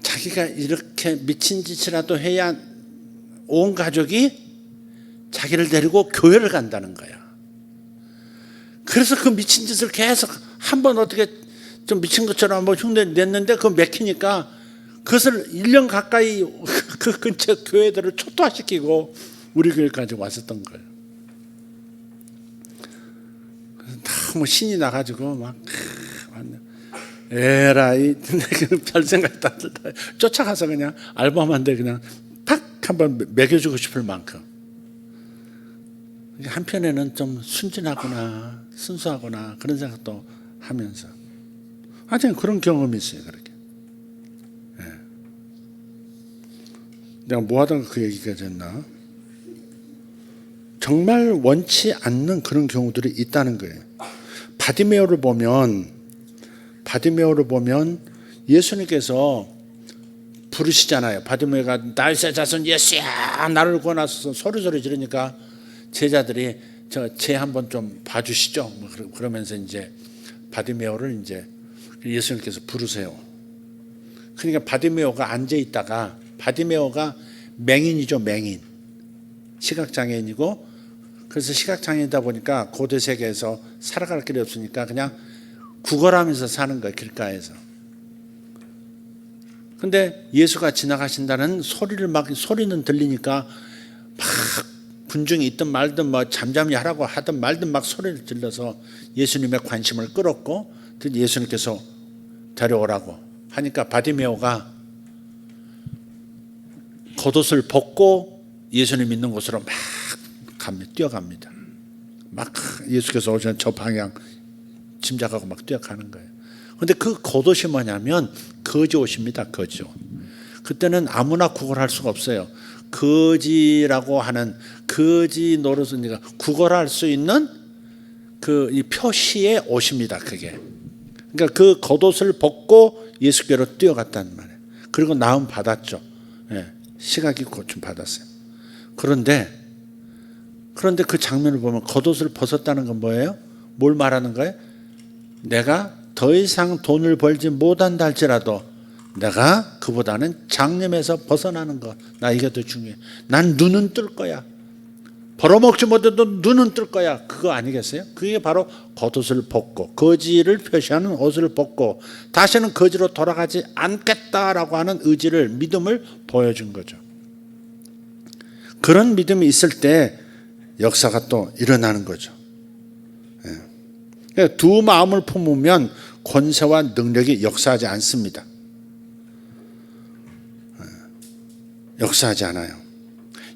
자기가 이렇게 미친 짓이라도 해야 온 가족이 자기를 데리고 교회를 간다는 거야. 그래서 그 미친 짓을 계속 한번 어떻게 좀 미친 것처럼 한번 흉내 냈는데 그거 맥히니까 그것을 1년 가까이 그 근처 교회들을 초토화시키고 우리 교회까지 왔었던 거예요. 너무 신이 나가지고 막 에라이 별 생각이 다 들다 쫓아가서 그냥 알범한데 그냥 팍 한번 매겨주고 싶을 만큼. 한편에는 좀 순진하구나 순수하구나 그런 생각도 하면서 하여튼 그런 경험이 있어요. 그렇게. 네. 내가 뭐 하다가 그 얘기가 됐나? 정말 원치 않는 그런 경우들이 있다는 거예요. 바디메오를 보면 예수님께서 부르시잖아요. 바디메오가 날새 자손 예수야 나를 구원하소서 소리 지르니까 제자들이 쟤 한번 좀 봐주시죠. 뭐 그러면서 이제 바디메오를 이제 예수님께서 부르세요. 그러니까 바디메오가 앉아 있다가 바디메오가 맹인이죠. 맹인 시각장애인이고 그래서 시각장애이다 보니까 고대 세계에서 살아갈 길이 없으니까 그냥 구걸하면서 사는 거예요. 길가에서. 근데 예수가 지나가신다는 소리는 들리니까 막 군중이 있든 말든 뭐 잠잠히 하라고 하든 말든 막 소리를 질러서 예수님의 관심을 끌었고 예수님께서 데려오라고 하니까 바디메오가 겉옷을 벗고 예수님 있는 곳으로 막 뛰어갑니다. 막 예수께서 오시는 저 방향 짐작하고 막 뛰어가는 거예요. 그런데 그 겉옷이 뭐냐면 거지옷입니다. 거지옷. 그때는 아무나 구걸할 수가 없어요. 거지라고 하는 거지 노릇이니까 구걸할 수 있는 그 이 표시의 옷입니다. 그게. 그러니까 그 겉옷을 벗고 예수께로 뛰어갔단 말이에요. 그리고 나음 받았죠. 예, 시각이 고침 받았어요. 그런데 그 장면을 보면 겉옷을 벗었다는 건 뭐예요? 뭘 말하는 거예요? 내가 더 이상 돈을 벌지 못한다 할지라도 내가 그보다는 장님에서 벗어나는 것, 나 이게 더 중요해. 난 눈은 뜰 거야. 벌어먹지 못해도 눈은 뜰 거야. 그거 아니겠어요? 그게 바로 겉옷을 벗고 거지를 표시하는 옷을 벗고 다시는 거지로 돌아가지 않겠다라고 하는 의지를, 믿음을 보여준 거죠. 그런 믿음이 있을 때 역사가 또 일어나는 거죠. 예. 두 마음을 품으면 권세와 능력이 역사하지 않습니다. 역사하지 않아요.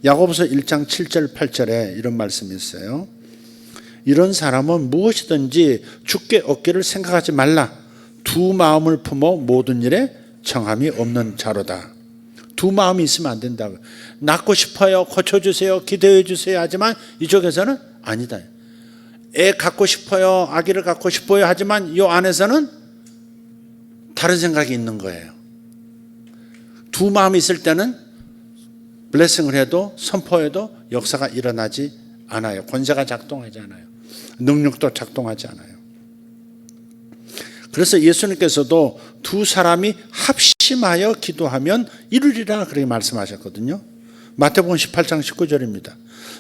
야고보서 1장 7절 8절에 이런 말씀이 있어요. 이런 사람은 무엇이든지 주께 얻기를 생각하지 말라. 두 마음을 품어 모든 일에 정함이 없는 자로다. 두 마음이 있으면 안 된다. 낳고 싶어요, 고쳐주세요, 기도해 주세요 하지만 이쪽에서는 아니다. 애 갖고 싶어요, 아기를 갖고 싶어요 하지만 이 안에서는 다른 생각이 있는 거예요. 두 마음이 있을 때는 블레싱을 해도 선포해도 역사가 일어나지 않아요. 권세가 작동하지 않아요. 능력도 작동하지 않아요. 그래서 예수님께서도 두 사람이 합심하여 기도하면 이루리라 그렇게 말씀하셨거든요. 마태복음 18장 19절입니다.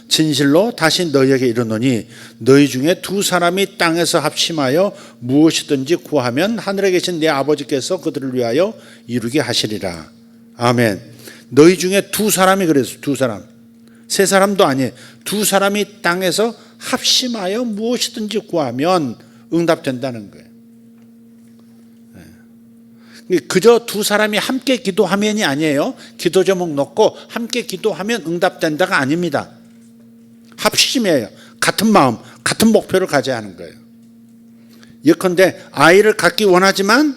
진실로 다시 너희에게 이르노니 너희 중에 두 사람이 땅에서 합심하여 무엇이든지 구하면 하늘에 계신 내 아버지께서 그들을 위하여 이루게 하시리라. 아멘. 너희 중에 두 사람이 그랬어요. 두 사람. 세 사람도 아니에요. 두 사람이 땅에서 합심하여 무엇이든지 구하면 응답된다는 거예요. 그저 두 사람이 함께 기도하면이 아니에요. 기도 제목 놓고 함께 기도하면 응답된다가 아닙니다. 합심이에요. 같은 마음, 같은 목표를 가져야 하는 거예요. 예컨대 아이를 갖기 원하지만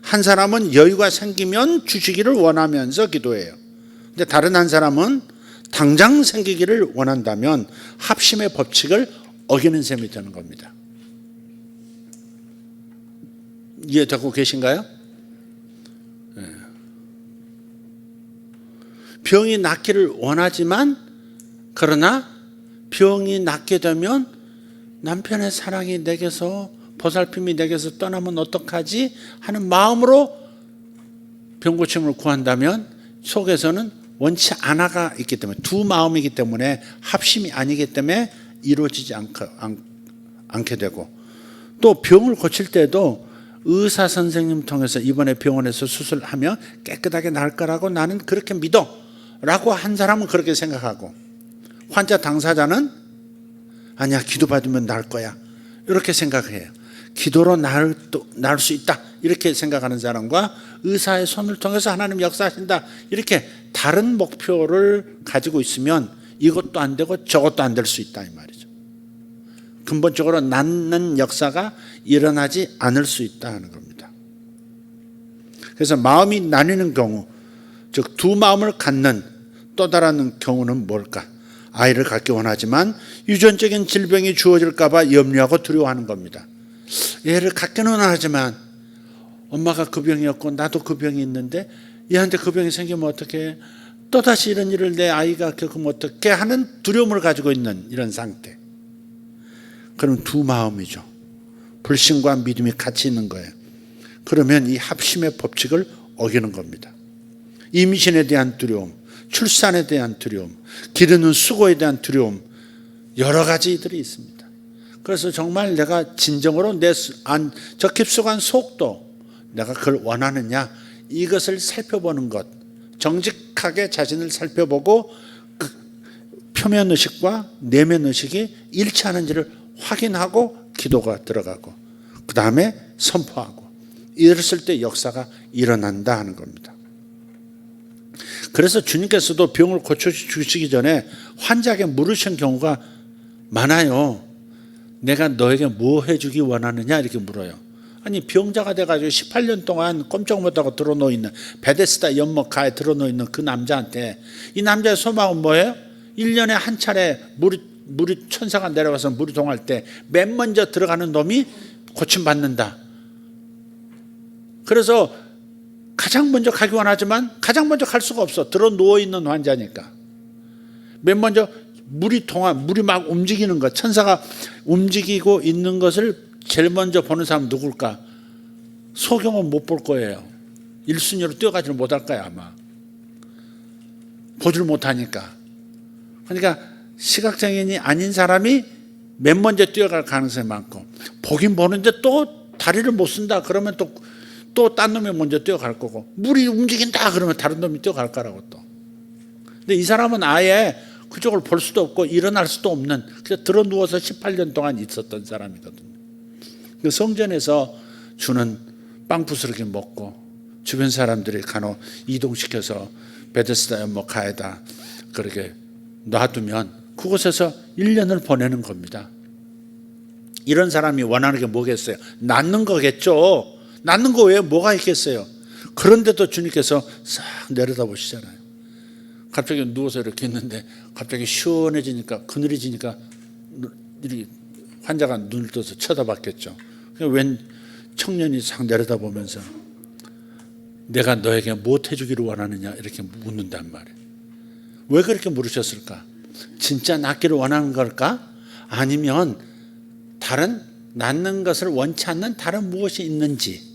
한 사람은 여유가 생기면 주시기를 원하면서 기도해요. 근데 다른 한 사람은 당장 생기기를 원한다면 합심의 법칙을 어기는 셈이 되는 겁니다. 이해되고 계신가요? 네. 병이 낫기를 원하지만 그러나 병이 낫게 되면 남편의 사랑이 내게서, 보살핌이 내게서 떠나면 어떡하지 하는 마음으로 병고침을 구한다면 속에서는 원치 않아가 있기 때문에, 두 마음이기 때문에, 합심이 아니기 때문에 이루어지지 않게 되고, 또 병을 고칠 때도 의사 선생님 통해서 이번에 병원에서 수술하면 깨끗하게 나을 거라고 나는 그렇게 믿어 라고 한 사람은 그렇게 생각하고, 환자 당사자는 아니야, 기도받으면 나을 거야 이렇게 생각해요. 기도로 나을 수 있다 이렇게 생각하는 사람과 의사의 손을 통해서 하나님 역사하신다 이렇게 다른 목표를 가지고 있으면 이것도 안 되고 저것도 안 될 수 있다 이 말이죠. 근본적으로 낫는 역사가 일어나지 않을 수 있다 하는 겁니다. 그래서 마음이 나뉘는 경우, 즉 두 마음을 갖는 또 다른 경우는 뭘까? 아이를 갖기 원하지만 유전적인 질병이 주어질까 봐 염려하고 두려워하는 겁니다. 얘를 갖기는 원하지만 엄마가 그 병이었고 나도 그 병이 있는데 얘한테 그 병이 생기면 어떡해? 또다시 이런 일을 내 아이가 겪으면 어떡해? 하는 두려움을 가지고 있는 이런 상태. 그럼 두 마음이죠. 불신과 믿음이 같이 있는 거예요. 그러면 이 합심의 법칙을 어기는 겁니다. 임신에 대한 두려움, 출산에 대한 두려움, 기르는 수고에 대한 두려움, 여러 가지들이 있습니다. 그래서 정말 내가 진정으로 저 깊숙한 속도, 내가 그걸 원하느냐 이것을 살펴보는 것, 정직하게 자신을 살펴보고 그 표면 의식과 내면 의식이 일치하는지를 확인하고 기도가 들어가고 그 다음에 선포하고, 이랬을 때 역사가 일어난다 하는 겁니다. 그래서 주님께서도 병을 고쳐주시기 전에 환자에게 물으신 경우가 많아요. 내가 너에게 뭐 해주기 원하느냐 이렇게 물어요. 아니 병자가 돼가지고 18년 동안 꼼짝 못하고 들어놓여 있는 베데스다 연못가에 들어놓여 있는 그 남자한테 이 남자의 소망은 뭐예요? 1년에 한 차례 물이 천사가 내려가서 물이 동할 때 맨 먼저 들어가는 놈이 고침받는다. 그래서 가장 먼저 가기 원하지만 가장 먼저 갈 수가 없어. 들어 누워있는 환자니까. 맨 먼저 물이 막 움직이는 것, 천사가 움직이고 있는 것을 제일 먼저 보는 사람 누굴까? 소경은 못 볼 거예요. 1순위로 뛰어가지를 못할 거야 아마. 보질 못하니까. 그러니까 시각장애인이 아닌 사람이 맨 먼저 뛰어갈 가능성이 많고, 보긴 보는데 또 다리를 못 쓴다 그러면 또 딴 놈이 먼저 뛰어갈 거고, 물이 움직인다 그러면 다른 놈이 뛰어갈 거라고 또. 근데 이 사람은 아예 그쪽을 볼 수도 없고 일어날 수도 없는, 그래서 들어 누워서 18년 동안 있었던 사람이거든요. 그 성전에서 주는 빵 부스러기 먹고 주변 사람들이 간혹 이동시켜서 베데스다 연못 가에다 그렇게 놔두면 그곳에서 1년을 보내는 겁니다. 이런 사람이 원하는 게 뭐겠어요? 낫는 거겠죠. 낫는 거 외에 뭐가 있겠어요? 그런데도 주님께서 싹 내려다보시잖아요. 갑자기 누워서 이렇게 있는데 갑자기 시원해지니까, 그늘해지니까 환자가 눈을 떠서 쳐다봤겠죠. 웬 청년이 싹 내려다보면서 내가 너에게 무엇 해주기를 원하느냐 이렇게 묻는단 말이에요. 왜 그렇게 물으셨을까? 진짜 낫기를 원하는 걸까? 아니면 다른 낫는 것을 원치 않는 다른 무엇이 있는지,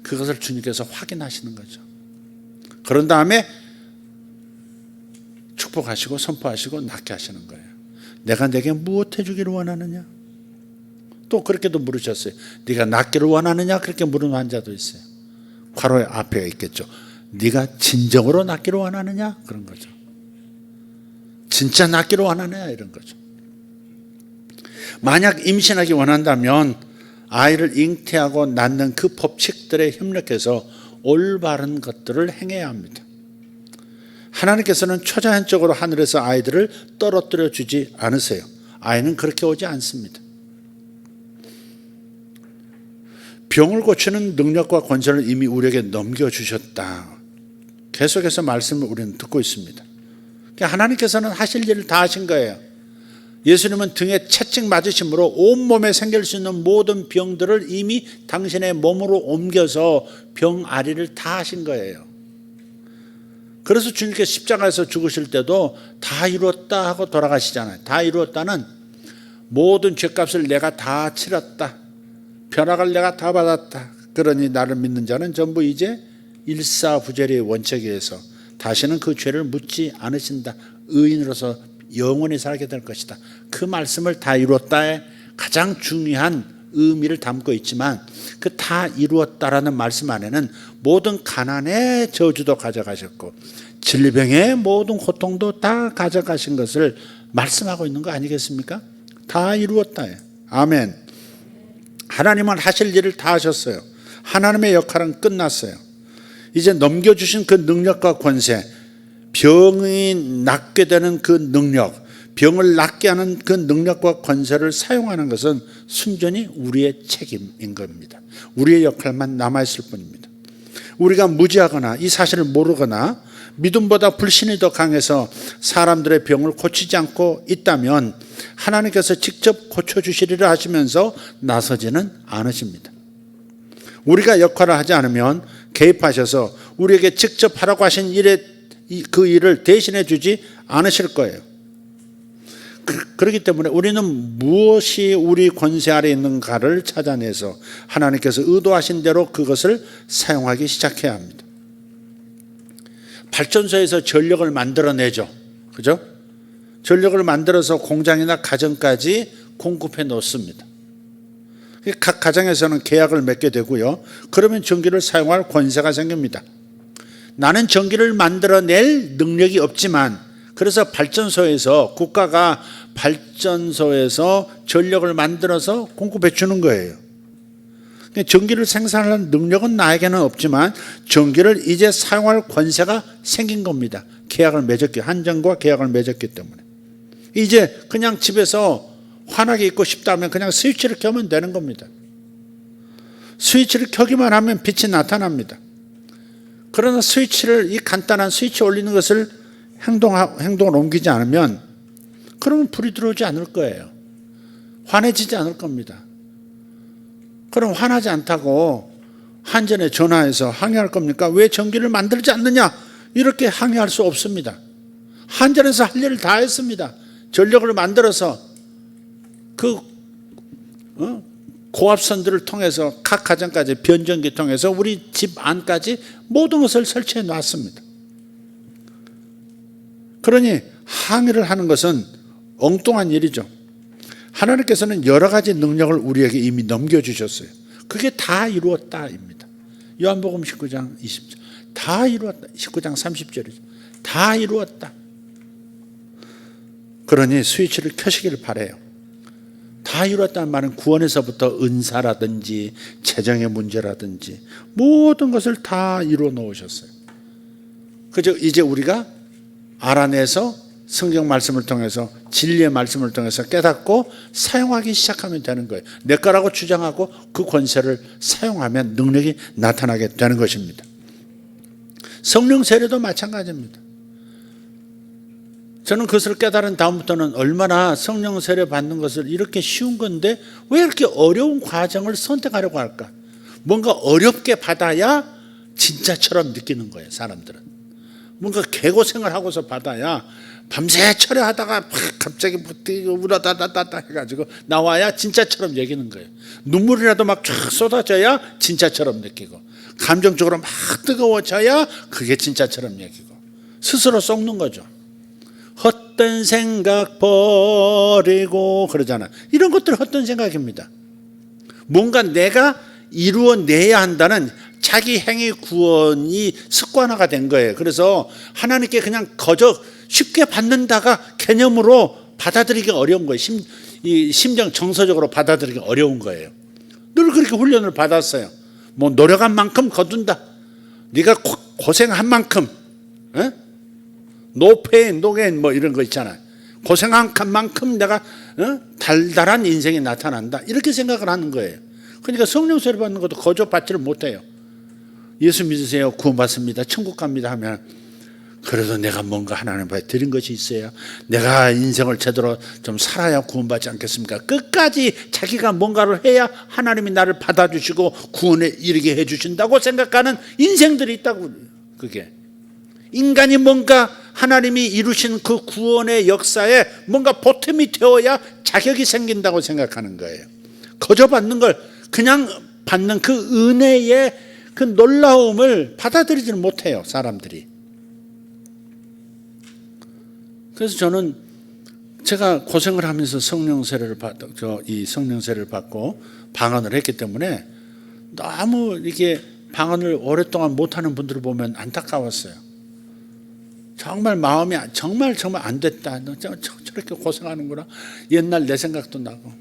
그것을 주님께서 확인하시는 거죠. 그런 다음에 축복하시고 선포하시고 낫게 하시는 거예요. 내가 내게 무엇 해주기를 원하느냐? 또 그렇게도 물으셨어요. 네가 낫기를 원하느냐? 그렇게 물은 환자도 있어요. 괄호 앞에 있겠죠. 네가 진정으로 낫기를 원하느냐? 그런 거죠. 진짜 낫기를 원하느냐? 이런 거죠. 만약 임신하기 원한다면 아이를 잉태하고 낳는 그 법칙들에 협력해서 올바른 것들을 행해야 합니다. 하나님께서는 초자연적으로 하늘에서 아이들을 떨어뜨려 주지 않으세요. 아이는 그렇게 오지 않습니다. 병을 고치는 능력과 권세를 이미 우리에게 넘겨주셨다. 계속해서 말씀을 우리는 듣고 있습니다. 하나님께서는 하실 일을 다 하신 거예요. 예수님은 등에 채찍 맞으심으로 온몸에 생길 수 있는 모든 병들을 이미 당신의 몸으로 옮겨서 병아리를 다 하신 거예요. 그래서 주님께서 십자가에서 죽으실 때도 다 이루었다 하고 돌아가시잖아요. 다 이루었다는 모든 죄값을 내가 다 치렀다. 변화를 내가 다 받았다. 그러니 나를 믿는 자는 전부 이제 일사부재리의 원칙에 의해서 다시는 그 죄를 묻지 않으신다. 의인으로서 영원히 살게 될 것이다. 그 말씀을 다 이루었다에 가장 중요한 의미를 담고 있지만, 그 다 이루었다라는 말씀 안에는 모든 가난의 저주도 가져가셨고 질병의 모든 고통도 다 가져가신 것을 말씀하고 있는 거 아니겠습니까? 다 이루었다. 아멘. 하나님은 하실 일을 다 하셨어요. 하나님의 역할은 끝났어요. 이제 넘겨주신 그 능력과 권세, 병이 낫게 되는 그 능력, 병을 낫게 하는 그 능력과 권세를 사용하는 것은 순전히 우리의 책임인 겁니다. 우리의 역할만 남아있을 뿐입니다. 우리가 무지하거나 이 사실을 모르거나 믿음보다 불신이 더 강해서 사람들의 병을 고치지 않고 있다면 하나님께서 직접 고쳐주시리라 하시면서 나서지는 않으십니다. 우리가 역할을 하지 않으면 개입하셔서 우리에게 직접 하라고 하신 그 일을 대신해 주지 않으실 거예요. 그렇기 때문에 우리는 무엇이 우리 권세 아래 있는가를 찾아내서 하나님께서 의도하신 대로 그것을 사용하기 시작해야 합니다. 발전소에서 전력을 만들어내죠. 그죠? 전력을 만들어서 공장이나 가정까지 공급해 놓습니다. 각 가정에서는 계약을 맺게 되고요. 그러면 전기를 사용할 권세가 생깁니다. 나는 전기를 만들어낼 능력이 없지만, 그래서 발전소에서 국가가 발전소에서 전력을 만들어서 공급해 주는 거예요. 전기를 생산하는 능력은 나에게는 없지만 전기를 이제 사용할 권세가 생긴 겁니다. 계약을 맺었기, 한전과 계약을 맺었기 때문에. 이제 그냥 집에서 환하게 있고 싶다면 그냥 스위치를 켜면 되는 겁니다. 스위치를 켜기만 하면 빛이 나타납니다. 그러나 이 간단한 스위치 올리는 것을 행동을 옮기지 않으면 그러면 불이 들어오지 않을 거예요. 화내지지 않을 겁니다. 그럼 화나지 않다고 한전에 전화해서 항의할 겁니까? 왜 전기를 만들지 않느냐? 이렇게 항의할 수 없습니다. 한전에서 할 일을 다 했습니다. 전력을 만들어서 그 고압선들을 통해서 각 가정까지 변전기 통해서 우리 집 안까지 모든 것을 설치해 놨습니다. 그러니 항의를 하는 것은 엉뚱한 일이죠. 하나님께서는 여러 가지 능력을 우리에게 이미 넘겨주셨어요. 그게 다 이루었다입니다. 요한복음 19장 20절 다 이루었다. 19장 30절이죠. 다 이루었다. 그러니 스위치를 켜시기를 바라요. 다 이루었다는 말은 구원에서부터 은사라든지 재정의 문제라든지 모든 것을 다 이루어 놓으셨어요. 그죠? 이제 우리가 알아내서 성경 말씀을 통해서 진리의 말씀을 통해서 깨닫고 사용하기 시작하면 되는 거예요. 내 거라고 주장하고 그 권세를 사용하면 능력이 나타나게 되는 것입니다. 성령 세례도 마찬가지입니다. 저는 그것을 깨달은 다음부터는 얼마나 성령 세례 받는 것을 이렇게 쉬운 건데 왜 이렇게 어려운 과정을 선택하려고 할까? 뭔가 어렵게 받아야 진짜처럼 느끼는 거예요, 사람들은. 뭔가 개고생을 하고서 받아야 밤새 철회하다가 갑자기 우라다다다다 해가지고 나와야 진짜처럼 여기는 거예요. 눈물이라도 막 쫙 쏟아져야 진짜처럼 느끼고 감정적으로 막 뜨거워져야 그게 진짜처럼 여기고 스스로 썩는 거죠. 헛된 생각 버리고 그러잖아. 이런 것들 헛된 생각입니다. 뭔가 내가 이루어내야 한다는 자기 행위 구원이 습관화가 된 거예요. 그래서 하나님께 그냥 거저 쉽게 받는다가 개념으로 받아들이기 어려운 거예요. 심정 정서적으로 받아들이기 어려운 거예요. 늘 그렇게 훈련을 받았어요. 뭐 노력한 만큼 거둔다. 네가 고생한 만큼, no pain, no gain 뭐 이런 거 있잖아요. 고생한 만큼 내가 달달한 인생이 나타난다. 이렇게 생각을 하는 거예요. 그러니까 성령 세례 받는 것도 거저 받지를 못해요. 예수 믿으세요. 구원받습니다. 천국 갑니다 하면 그래도 내가 뭔가 하나님 앞에 드린 것이 있어야 내가 인생을 제대로 좀 살아야 구원받지 않겠습니까? 끝까지 자기가 뭔가를 해야 하나님이 나를 받아주시고 구원에 이르게 해주신다고 생각하는 인생들이 있다고. 그게 인간이 뭔가 하나님이 이루신 그 구원의 역사에 뭔가 보탬이 되어야 자격이 생긴다고 생각하는 거예요. 거저 받는 걸 그냥 받는 그 은혜의 그 놀라움을 받아들이지는 못해요, 사람들이. 그래서 저는 제가 고생을 하면서 성령 세례를 받고 방언을 했기 때문에 너무 이게 방언을 오랫동안 못하는 분들을 보면 안타까웠어요. 정말 마음이 정말 안 됐다. 너 저렇게 고생하는구나. 옛날 내 생각도 나고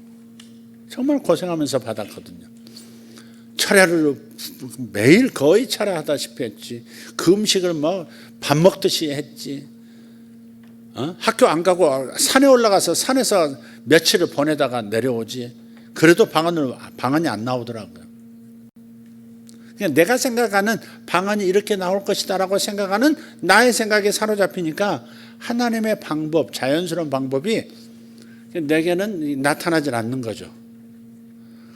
정말 고생하면서 받았거든요. 철야를 매일 거의 철야하다시피 했지. 그 음식을 뭐 밥 먹듯이 했지. 학교 안 가고 산에 올라가서 산에서 며칠을 보내다가 내려오지. 그래도 방언이 안 나오더라고요. 그냥 내가 생각하는 방언이 이렇게 나올 것이다라고 생각하는 나의 생각에 사로잡히니까 하나님의 방법, 자연스러운 방법이 내게는 나타나질 않는 거죠.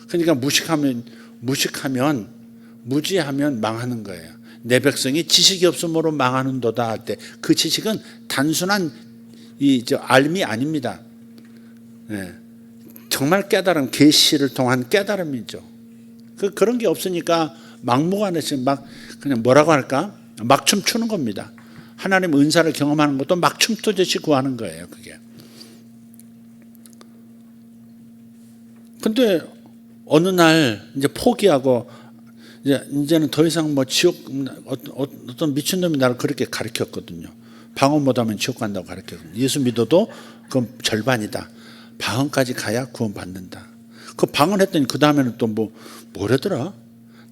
그러니까 무지하면 망하는 거예요. 내 백성이 지식이 없으므로 망하는도다 할 때 그 지식은 단순한 알미 아닙니다. 네. 정말 깨달음, 계시를 통한 깨달음이죠. 그런 게 없으니까 막무가내서 막 그냥 뭐라고 할까? 막 춤추는 겁니다. 하나님 은사를 경험하는 것도 막 춤추듯이 구하는 거예요. 그게. 근데 어느 날 이제 포기하고 이제는 더 이상 뭐 지옥 어떤 미친놈이 나를 그렇게 가르쳤거든요. 방언 못하면 지옥 간다고 가르쳤거든요. 예수 믿어도 그건 절반이다. 방언까지 가야 구원받는다. 그 방언했더니 그 다음에는 또 뭐라더라?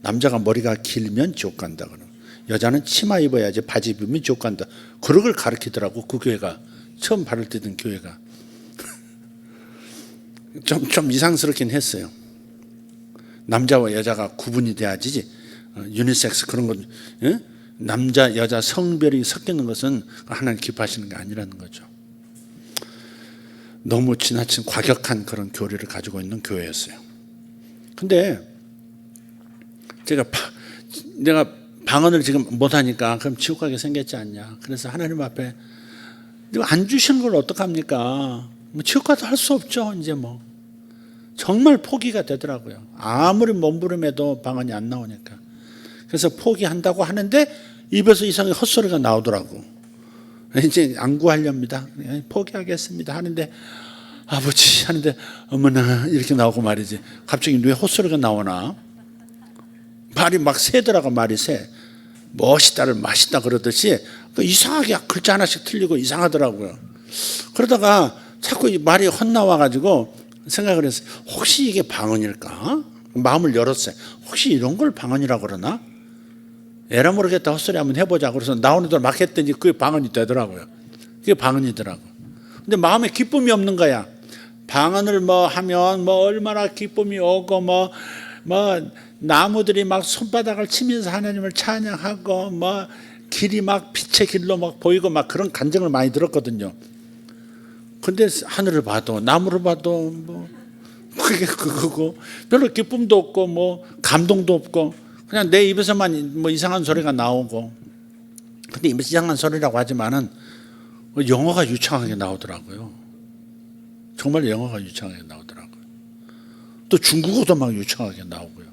남자가 머리가 길면 지옥 간다. 그러면 여자는 치마 입어야지 바지 입으면 지옥 간다. 그런 걸 가르치더라고. 그 교회가 처음 발을 떼던 교회가 좀 이상스럽긴 했어요. 남자와 여자가 구분이 돼야지 유니섹스 그런 건 남자 여자 성별이 섞이는 것은 하나님 기뻐하시는 게 아니라는 거죠. 너무 지나친 과격한 그런 교리를 가지고 있는 교회였어요. 근데 내가 방언을 지금 못하니까 그럼 지옥 가게 생겼지 않냐. 그래서 하나님 앞에 안 주시는 걸 어떡합니까? 지옥 가도 할 수 없죠. 이제 뭐 정말 포기가 되더라고요. 아무리 몸부림해도 방언이 안 나오니까. 그래서 포기한다고 하는데 입에서 이상하게 헛소리가 나오더라고. 이제 안 구하렵니다. 포기하겠습니다 하는데 아버지 하는데 어머나 이렇게 나오고 말이지. 갑자기 왜 헛소리가 나오나? 말이 막 새더라고. 말이 새. 멋있다를 맛있다 그러듯이 이상하게 글자 하나씩 틀리고 이상하더라고요. 그러다가 자꾸 이 말이 헛나와가지고 생각을 했어요. 혹시 이게 방언일까? 마음을 열었어요. 혹시 이런 걸 방언이라고 그러나? 에라 모르겠다 헛소리 한번 해보자. 그래서 나오는 대로 막 했더니 그게 방언이 되더라고요. 그게 방언이더라고. 근데 마음에 기쁨이 없는 거야. 방언을 뭐 하면 뭐 얼마나 기쁨이 오고 뭐 나무들이 막 손바닥을 치면서 하나님을 찬양하고 뭐 길이 막 빛의 길로 막 보이고 막 그런 감정을 많이 들었거든요. 근데 하늘을 봐도 나무를 봐도 뭐 그게 그거고 별로 기쁨도 없고 뭐 감동도 없고 그냥 내 입에서만 뭐 이상한 소리가 나오고. 근데 이상한 소리라고 하지만은 영어가 유창하게 나오더라고요. 정말 영어가 유창하게 나오더라고요. 또 중국어도 막 유창하게 나오고요.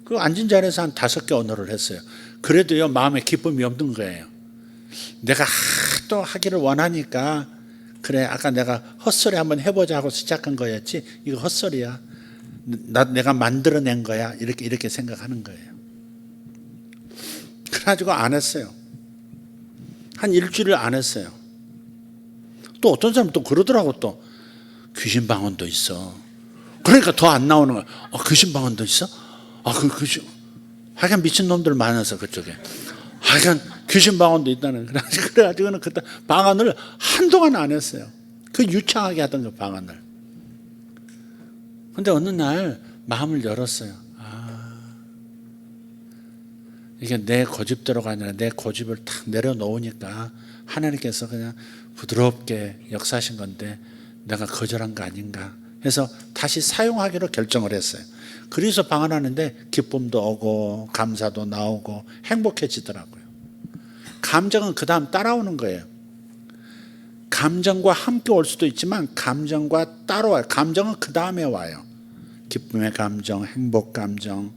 그 앉은 자리에서 한 5개 언어를 했어요. 그래도요 마음에 기쁨이 없는 거예요. 내가 또 하기를 원하니까 그래 아까 내가 헛소리 한번 해보자 하고 시작한 거였지 이거 헛소리야. 내가 만들어낸 거야. 이렇게 생각하는 거예요. 그래가지고 안 했어요. 한 일주일을 안 했어요. 또 어떤 사람은 또 그러더라고. 또 귀신 방언도 있어. 그러니까 더 안 나오는 거야. 귀신 방언도 있어? 귀신. 하여간 미친놈들 많아서 그쪽에. 하여간 귀신 방언도 있다는. 그래가지고는 그때 방언을 한동안 안 했어요. 그 유창하게 하던 그 방언을. 근데 어느 날 마음을 열었어요. 이게 내 고집대로가 아니라 내 고집을 탁 내려놓으니까 하나님께서 그냥 부드럽게 역사하신 건데 내가 거절한 거 아닌가 해서 다시 사용하기로 결정을 했어요. 그래서 방언하는데 기쁨도 오고 감사도 나오고 행복해지더라고요. 감정은 그 다음 따라오는 거예요. 감정과 함께 올 수도 있지만 감정과 따로 와요. 감정은 그 다음에 와요. 기쁨의 감정, 행복 감정,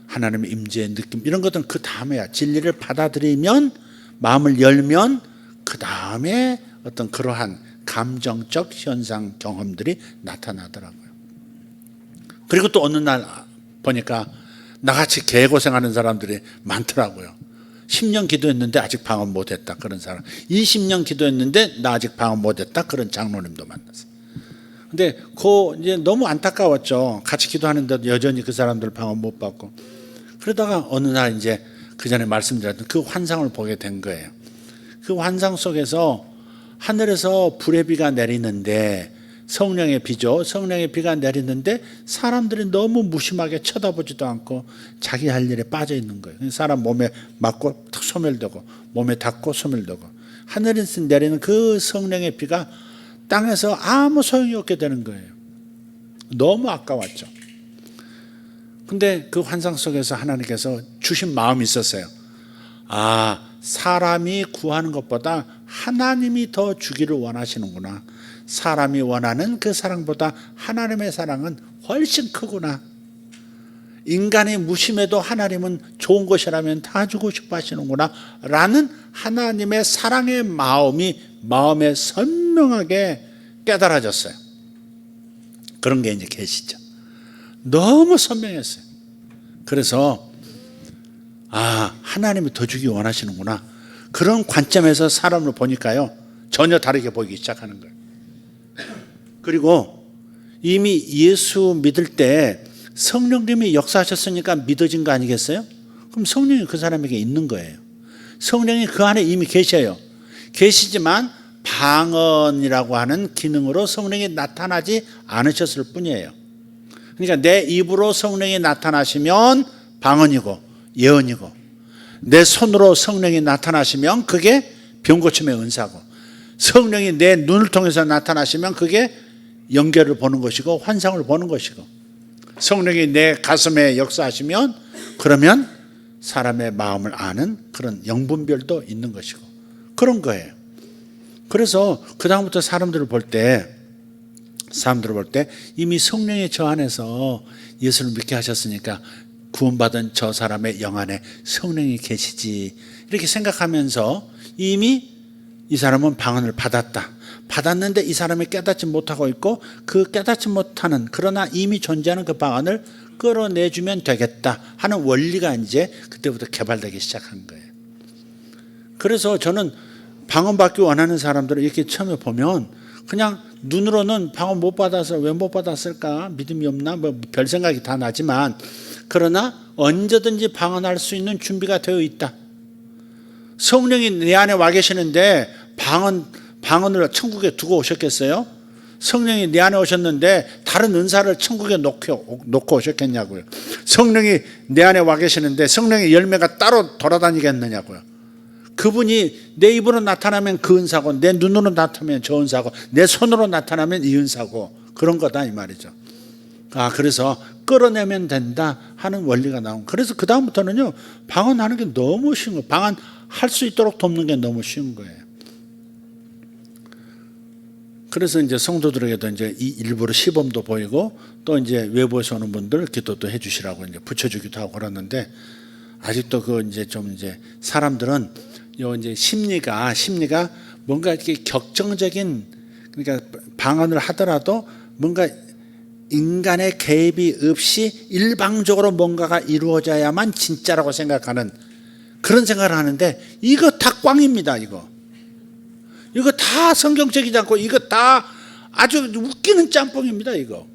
하나님의 임재의 느낌 이런 것들은 그 다음에야. 진리를 받아들이면 마음을 열면 그 다음에 어떤 그러한 감정적 현상 경험들이 나타나더라고요. 그리고 또 어느 날 보니까 나같이 개고생하는 사람들이 많더라고요. 10년 기도했는데 아직 방언 못했다 그런 사람, 20년 기도했는데 나 아직 방언 못했다 그런 장로님도 만났어요. 근데 이제 너무 안타까웠죠. 같이 기도하는데도 여전히 그 사람들 방언 못 받고. 그러다가 어느 날 이제 그 전에 말씀드렸던 그 환상을 보게 된 거예요. 그 환상 속에서 하늘에서 불의 비가 내리는데 성령의 비죠. 성령의 비가 내리는데 사람들이 너무 무심하게 쳐다보지도 않고 자기 할 일에 빠져 있는 거예요. 사람 몸에 맞고 탁 소멸되고 몸에 닿고 소멸되고. 하늘에서 내리는 그 성령의 비가 땅에서 아무 소용이 없게 되는 거예요. 너무 아까웠죠. 근데 그 환상 속에서 하나님께서 주신 마음이 있었어요. 사람이 구하는 것보다 하나님이 더 주기를 원하시는구나. 사람이 원하는 그 사랑보다 하나님의 사랑은 훨씬 크구나. 인간이 무심해도 하나님은 좋은 것이라면 다 주고 싶어 하시는구나 라는 하나님의 사랑의 마음에 선명하게 깨달아졌어요. 그런 게 이제 계시죠. 너무 선명했어요. 그래서 하나님이 더 주기 원하시는구나. 그런 관점에서 사람을 보니까요 전혀 다르게 보이기 시작하는 거예요. 그리고 이미 예수 믿을 때 성령님이 역사하셨으니까 믿어진 거 아니겠어요? 그럼 성령이 그 사람에게 있는 거예요. 성령이 그 안에 이미 계셔요. 계시지만 방언이라고 하는 기능으로 성령이 나타나지 않으셨을 뿐이에요. 그러니까 내 입으로 성령이 나타나시면 방언이고 예언이고, 내 손으로 성령이 나타나시면 그게 병고침의 은사고, 성령이 내 눈을 통해서 나타나시면 그게 연결을 보는 것이고 환상을 보는 것이고, 성령이 내 가슴에 역사하시면 그러면 사람의 마음을 아는 그런 영분별도 있는 것이고 그런 거예요. 그래서 그 다음부터 사람들을 볼 때 이미 성령이 저 안에서 예수를 믿게 하셨으니까 구원받은 저 사람의 영 안에 성령이 계시지, 이렇게 생각하면서 이미 이 사람은 방언을 받았는데 이 사람이 깨닫지 못하고 있고, 그 깨닫지 못하는 그러나 이미 존재하는 그 방언을 끌어내주면 되겠다 하는 원리가 이제 그때부터 개발되기 시작한 거예요. 그래서 저는 방언 받기 원하는 사람들을 이렇게 처음에 보면 그냥 눈으로는 방언 못 받아서 왜 못 받았을까, 믿음이 없나, 뭐 별 생각이 다 나지만, 그러나 언제든지 방언할 수 있는 준비가 되어 있다. 성령이 내 안에 와 계시는데 방언을 천국에 두고 오셨겠어요? 성령이 내 안에 오셨는데 다른 은사를 천국에 놓고 오셨겠냐고요. 성령이 내 안에 와 계시는데 성령의 열매가 따로 돌아다니겠느냐고요. 그분이 내 입으로 나타나면 그 은사고, 내 눈으로 나타나면 저 은사고, 내 손으로 나타나면 이 은사고, 그런 거다 이 말이죠. 그래서 끌어내면 된다 하는 원리가 나온. 그래서 그 다음부터는요, 방언하는 게 너무 쉬운 거예요. 방언할 수 있도록 돕는 게 너무 쉬운 거예요. 그래서 이제 성도들에게도 이제 이 일부러 시범도 보이고, 또 이제 외부에서 오는 분들 기도도 해주시라고 이제 붙여주기도 하고 그러는데, 아직도 그 이제 좀 이제 사람들은 요 이제 심리가 뭔가 이렇게 격정적인, 그러니까 방언을 하더라도 뭔가 인간의 개입이 없이 일방적으로 뭔가가 이루어져야만 진짜라고 생각하는 그런 생각을 하는데, 이거 다 꽝입니다. 이거 다 성경적이지 않고 이거 다 아주 웃기는 짬뽕입니다. 이거.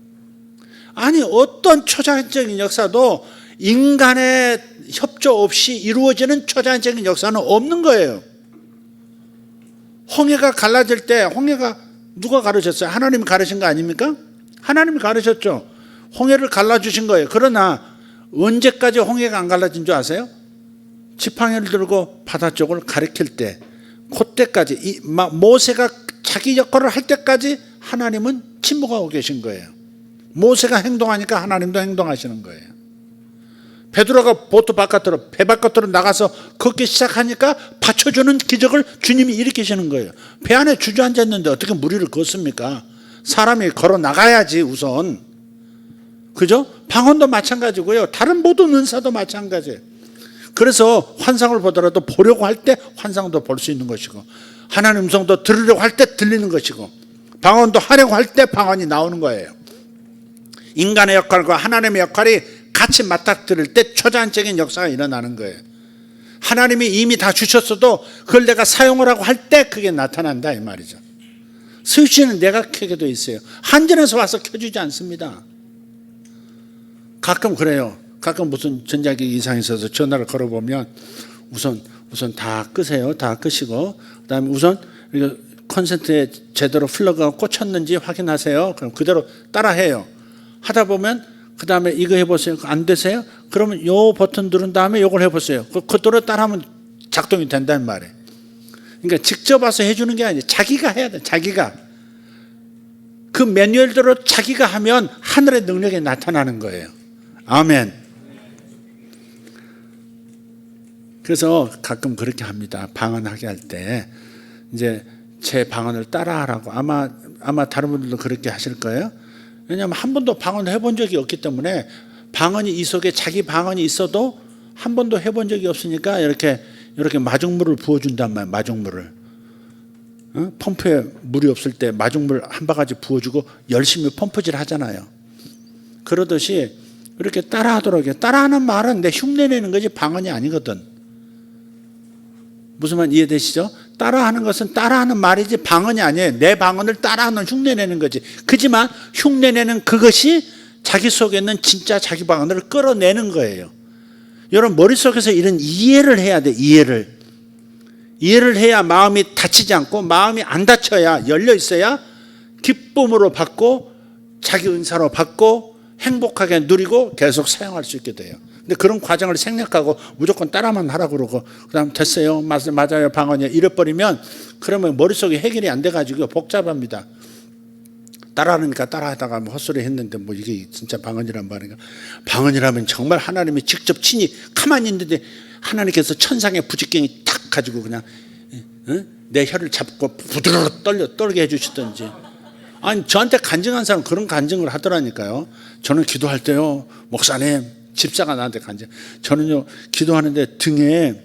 아니, 어떤 초자연적인 역사도 인간의 협조 없이 이루어지는 초자연적인 역사는 없는 거예요. 홍해가 갈라질 때 홍해가 누가 가르쳤어요? 하나님이 가르친 거 아닙니까? 하나님이 가르쳤죠. 홍해를 갈라주신 거예요. 그러나 언제까지 홍해가 안 갈라진 줄 아세요? 지팡이를 들고 바다 쪽을 가리킬 때, 그때까지 모세가 자기 역할을 할 때까지 하나님은 침묵하고 계신 거예요. 모세가 행동하니까 하나님도 행동하시는 거예요. 베드로가 보트 바깥으로, 배 바깥으로 나가서 걷기 시작하니까 받쳐주는 기적을 주님이 일으키시는 거예요. 배 안에 주저앉았는데 어떻게 무리를 걷습니까? 사람이 걸어 나가야지 우선. 그죠? 방언도 마찬가지고요. 다른 모든 은사도 마찬가지예요. 그래서 환상을 보더라도 보려고 할 때 환상도 볼 수 있는 것이고, 하나님 음성도 들으려고 할 때 들리는 것이고, 방언도 하려고 할 때 방언이 나오는 거예요. 인간의 역할과 하나님의 역할이 같이 맞닥뜨릴 때 초자연적인 역사가 일어나는 거예요. 하나님이 이미 다 주셨어도 그걸 내가 사용을 하고 할 때 그게 나타난다 이 말이죠. 스위치는 내가 켜게 돼 있어요. 한전에서 와서 켜주지 않습니다. 가끔 그래요. 가끔 무슨 전자기기 이상이 있어서 전화를 걸어보면 우선 다 끄세요. 다 끄시고, 그다음에 우선 콘센트에 제대로 플러그가 꽂혔는지 확인하세요. 그럼 그대로 따라해요. 하다 보면 그 다음에 이거 해보세요. 안 되세요? 그러면 요 버튼 누른 다음에 요걸 해보세요. 그대로 따라하면 작동이 된다는 말이에요. 그러니까 직접 와서 해주는 게 아니에요. 자기가 해야 돼. 자기가. 그 매뉴얼대로 자기가 하면 하늘의 능력이 나타나는 거예요. 아멘. 그래서 가끔 그렇게 합니다. 방언하게 할 때 이제 제 방언을 따라하라고. 아마 다른 분들도 그렇게 하실 거예요. 왜냐하면 한 번도 방언을 해본 적이 없기 때문에, 방언이 이 속에 자기 방언이 있어도 한 번도 해본 적이 없으니까 이렇게 마중물을 부어준단 말이에요. 마중물을. 펌프에 물이 없을 때 마중물 한 바가지 부어주고 열심히 펌프질 하잖아요. 그러듯이 이렇게 따라하도록 해요. 따라하는 말은 내 흉내내는 거지 방언이 아니거든. 무슨 말 이해되시죠? 따라하는 것은 따라하는 말이지 방언이 아니에요. 내 방언을 따라하는 흉내내는 거지. 그지만 흉내내는 그것이 자기 속에 있는 진짜 자기 방언을 끌어내는 거예요. 여러분 머릿속에서 이런 이해를 해야 돼. 이해를 해야 마음이 다치지 않고, 마음이 안 다쳐야, 열려 있어야 기쁨으로 받고 자기 은사로 받고 행복하게 누리고 계속 사용할 수 있게 돼요. 근데 그런 과정을 생략하고 무조건 따라만 하라고 그러고 그다음 됐어요. 맞아요. 방언이요. 이래버리면 그러면 머릿속에 해결이 안 돼가지고 복잡합니다. 따라하니까 따라하다가 뭐 헛소리 했는데 뭐 이게 진짜 방언이란 말인가. 방언이라면 정말 하나님이 직접 친히 가만히 있는데 하나님께서 천상의 부직경이 탁 가지고 그냥 내 혀를 잡고 부드르르 떨게 해주시던지. 아니 저한테 간증한 사람 그런 간증을 하더라니까요. 저는 기도할 때요, 목사님, 집사가 나한테 간증. 저는요 기도하는데 등에,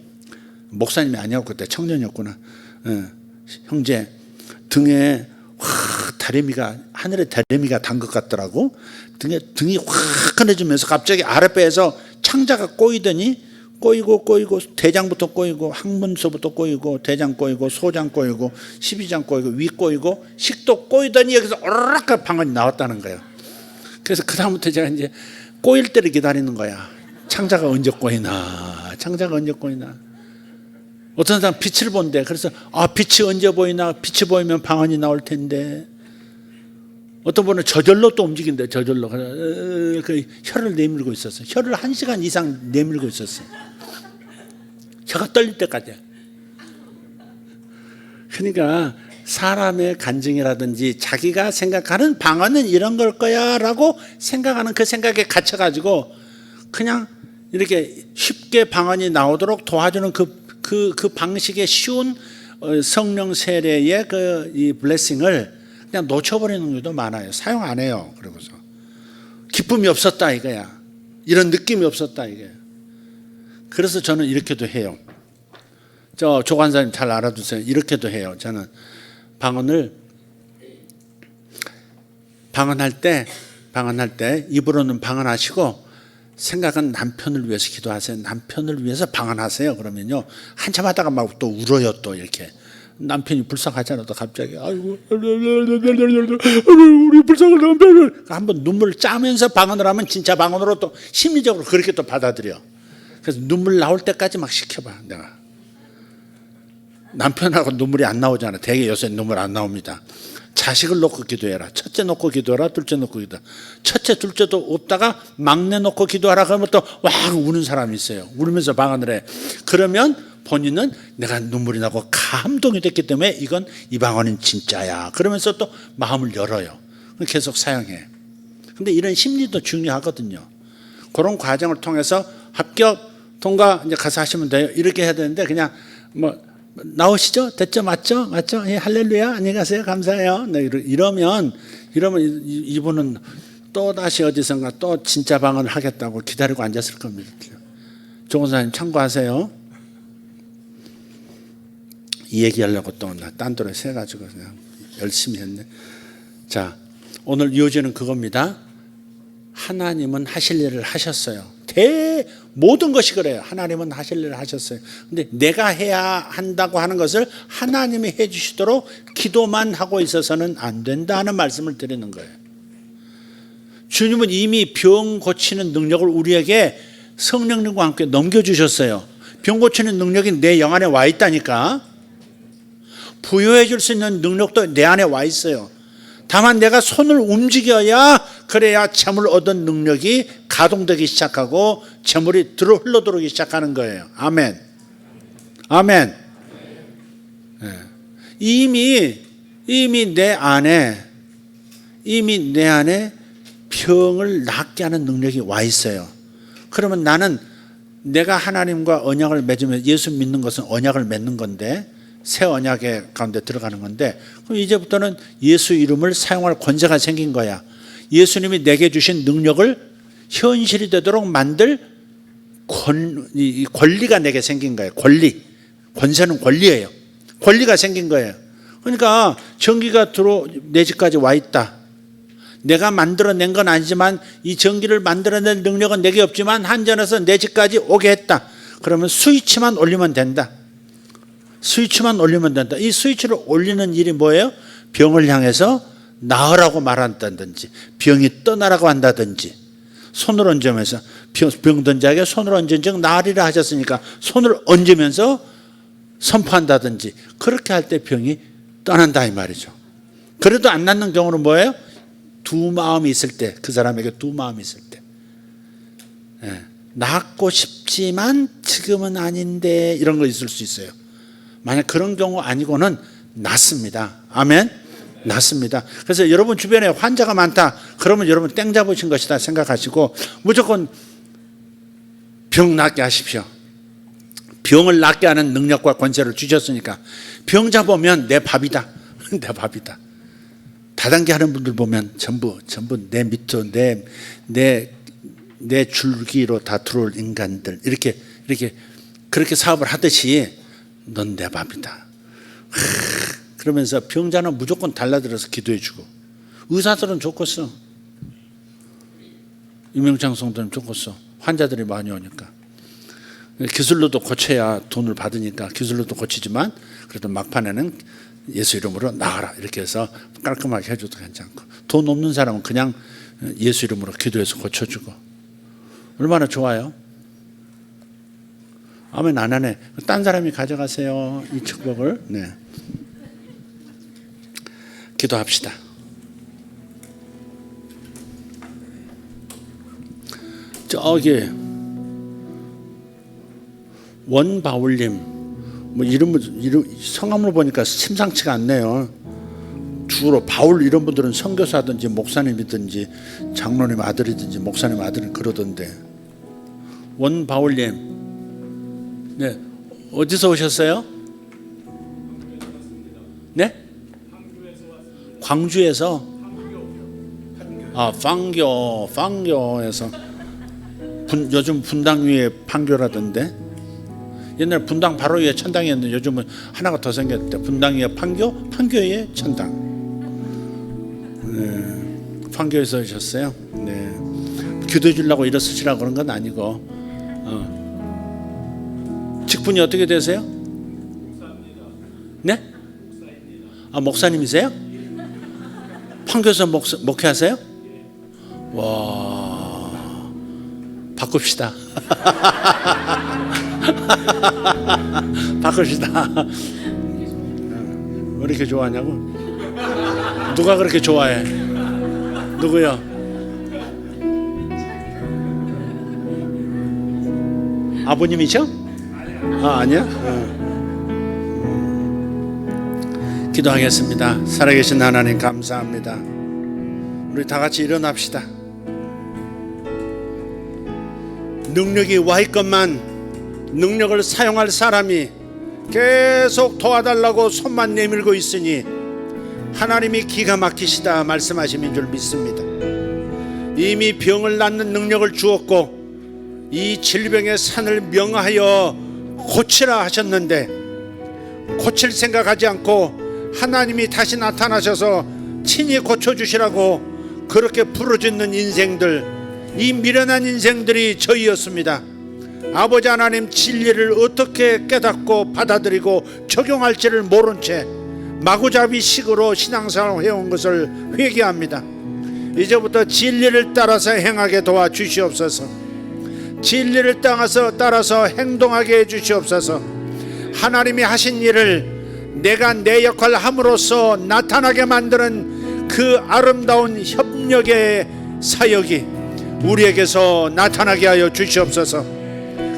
목사님이 아니었고 그때 청년이었구나. 형제 등에 확 다리미가, 하늘에 다리미가 단 것 같더라고. 등이 확 꺼내지면서 갑자기 아랫배에서 창자가 꼬이더니 꼬이고 대장부터 꼬이고 항문서부터 꼬이고 대장 꼬이고 소장 꼬이고 12장 꼬이고 위 꼬이고 식도 꼬이더니 여기서 오르락 방언이 나왔다는 거예요. 그래서 그 다음부터 제가 이제 꼬일 때를 기다리는 거야. 창자가 언제 꼬이나. 어떤 사람 빛을 본대. 그래서 빛이 언제 보이나. 빛이 보이면 방언이 나올 텐데. 어떤 분은 저절로 또 움직인대. 저절로. 그 혀를 내밀고 있었어. 혀를 1시간 이상 내밀고 있었어. 혀가 떨릴 때까지. 그러니까 사람의 간증이라든지 자기가 생각하는 방언은 이런 걸 거야 라고 생각하는 그 생각에 갇혀가지고 그냥 이렇게 쉽게 방언이 나오도록 도와주는 그 방식의 쉬운 성령 세례의 이 블레싱을 그냥 놓쳐버리는 경우도 많아요. 사용 안 해요. 그러고서 기쁨이 없었다 이거야. 이런 느낌이 없었다 이게. 그래서 저는 이렇게도 해요. 저 조관사님 잘 알아두세요. 이렇게도 해요. 저는 방언할 때 입으로는 방언하시고 생각은 남편을 위해서 기도하세요. 남편을 위해서 방언하세요. 그러면요 한참 하다가 막 또 울어요. 또 이렇게 남편이 불쌍하잖아. 또 갑자기 아이고 우리 불쌍한 남편을 한번 눈물을 짜면서 방언을 하면 진짜 방언으로 또 심리적으로 그렇게 또 받아들여. 그래서 눈물 나올 때까지 막 시켜봐. 내가 남편하고 눈물이 안 나오잖아. 대개 요새 눈물 안 나옵니다. 자식을 놓고 기도해라. 첫째 놓고 기도하라. 둘째 놓고 기도하라. 첫째 둘째도 없다가 막내 놓고 기도하라 그러면 또 왁 우는 사람이 있어요. 울면서 방언을 해. 그러면 본인은 내가 눈물이 나고 감동이 됐기 때문에 이건 이 방언은 진짜야. 그러면서 또 마음을 열어요. 계속 사용해. 근데 이런 심리도 중요하거든요. 그런 과정을 통해서 합격, 통과 이제 가서 하시면 돼요. 이렇게 해야 되는데 그냥 뭐 나오시죠? 됐죠? 맞죠? 예, 할렐루야. 안녕히 가세요. 감사해요. 네, 이러면 이분은 또 다시 어디선가 또 진짜 방언을 하겠다고 기다리고 앉았을 겁니다. 조건사님 참고하세요. 이 얘기하려고 또 딴 데로 세가지고 그냥 열심히 했네. 자, 오늘 이어지는 그겁니다. 하나님은 하실 일을 하셨어요. 모든 것이 그래요. 하나님은 하실 일을 하셨어요. 근데 내가 해야 한다고 하는 것을 하나님이 해주시도록 기도만 하고 있어서는 안 된다는 말씀을 드리는 거예요. 주님은 이미 병 고치는 능력을 우리에게 성령님과 함께 넘겨주셨어요. 병 고치는 능력이 내 영 안에 와 있다니까. 부여해 줄 수 있는 능력도 내 안에 와 있어요. 다만 내가 손을 움직여야 그래야 재물 얻은 능력이 가동되기 시작하고 재물이 흘러들어오기 시작하는 거예요. 아멘. 아멘. 네. 이미 내 안에 병을 낫게 하는 능력이 와 있어요. 그러면 나는 내가 하나님과 언약을 맺으면 예수 믿는 것은 언약을 맺는 건데 새 언약의 가운데 들어가는 건데 그럼 이제부터는 예수 이름을 사용할 권세가 생긴 거야. 예수님이 내게 주신 능력을 현실이 되도록 만들 권리가 내게 생긴 거예요. 권세는 권리예요. 권리가 생긴 거예요. 그러니까 전기가 내 집까지 와 있다. 내가 만들어낸 건 아니지만 이 전기를 만들어낼 능력은 내게 없지만 한전에서 내 집까지 오게 했다. 그러면 스위치만 올리면 된다. 스위치만 올리면 된다. 이 스위치를 올리는 일이 뭐예요? 병을 향해서 나으라고 말한다든지 병이 떠나라고 한다든지 손을 얹으면서 병든 자에게 손을 얹은 즉 나으리라 하셨으니까 손을 얹으면서 선포한다든지 그렇게 할 때 병이 떠난다 이 말이죠. 그래도 안 낫는 경우는 뭐예요? 두 마음이 있을 때, 그 사람에게 두 마음이 있을 때. 낳고 싶지만 지금은 아닌데 이런 거 있을 수 있어요. 만약 그런 경우 아니고는 낫습니다. 아멘. 낫습니다. 그래서 여러분 주변에 환자가 많다 그러면 여러분 땡 잡으신 것이다 생각하시고 무조건 병 낫게 하십시오. 병을 낫게 하는 능력과 권세를 주셨으니까 병 잡으면 내 밥이다. 내 밥이다. 다단계 하는 분들 보면 전부 내 밑으로 내 줄기로 다 들어올 인간들 이렇게 그렇게 사업을 하듯이 넌 내 밥이다. 그러면서 병자는 무조건 달라들어서 기도해주고 의사들은 좋겠어. 임명창 성도는 좋겠어. 환자들이 많이 오니까 기술로도 고쳐야 돈을 받으니까 기술로도 고치지만 그래도 막판에는 예수 이름으로 나가라 이렇게 해서 깔끔하게 해줘도 괜찮고 돈 없는 사람은 그냥 예수 이름으로 기도해서 고쳐주고 얼마나 좋아요. 아멘. 안 하네. 딴 사람이 가져가세요 이 축복을. 네. 기도합시다. 저기 원바울님 뭐 이름 성함을 보니까 심상치가 않네요. 주로 바울 이런 분들은 선교사든지 목사님이든지 장로님 아들이든지 목사님 아들은 그러던데 원바울님 네 어디서 오셨어요? 네? 광주에서 판교에서 요즘 분당 위에 판교라던데 옛날 분당 바로 위에 천당이었는데 요즘은 하나가 더 생겼대. 분당 위에 판교 위에 천당. 네, 판교에서 오셨어요. 네, 기도해 주려고 일어서시라고 그런 건 아니고 직분이 어떻게 되세요? 목사입니다. 네? 목사입니다. 목사님이세요? 판교에서 목회하세요? 와, 바꿉시다. 바꿉시다. 왜 이렇게 좋아하냐고? 누가 그렇게 좋아해? 누구요? 아버님이죠? 아니야? 기도하겠습니다. 살아계신 하나님 감사합니다. 우리 다 같이 일어납시다. 능력이 와 있건만 능력을 사용할 사람이 계속 도와달라고 손만 내밀고 있으니 하나님이 기가 막히시다 말씀하심인 줄 믿습니다. 이미 병을 낫는 능력을 주었고 이 질병의 산을 명하여 고치라 하셨는데 고칠 생각하지 않고 하나님이 다시 나타나셔서 친히 고쳐주시라고 그렇게 부르짖는 인생들, 이 미련한 인생들이 저희였습니다. 아버지 하나님, 진리를 어떻게 깨닫고 받아들이고 적용할지를 모른 채 마구잡이식으로 신앙생활을 해온 것을 회개합니다. 이제부터 진리를 따라서 행하게 도와주시옵소서. 진리를 따라서 행동하게 해주시옵소서. 하나님이 하신 일을 내가 내 역할을 함으로써 나타나게 만드는 그 아름다운 협력의 사역이 우리에게서 나타나게 하여 주시옵소서.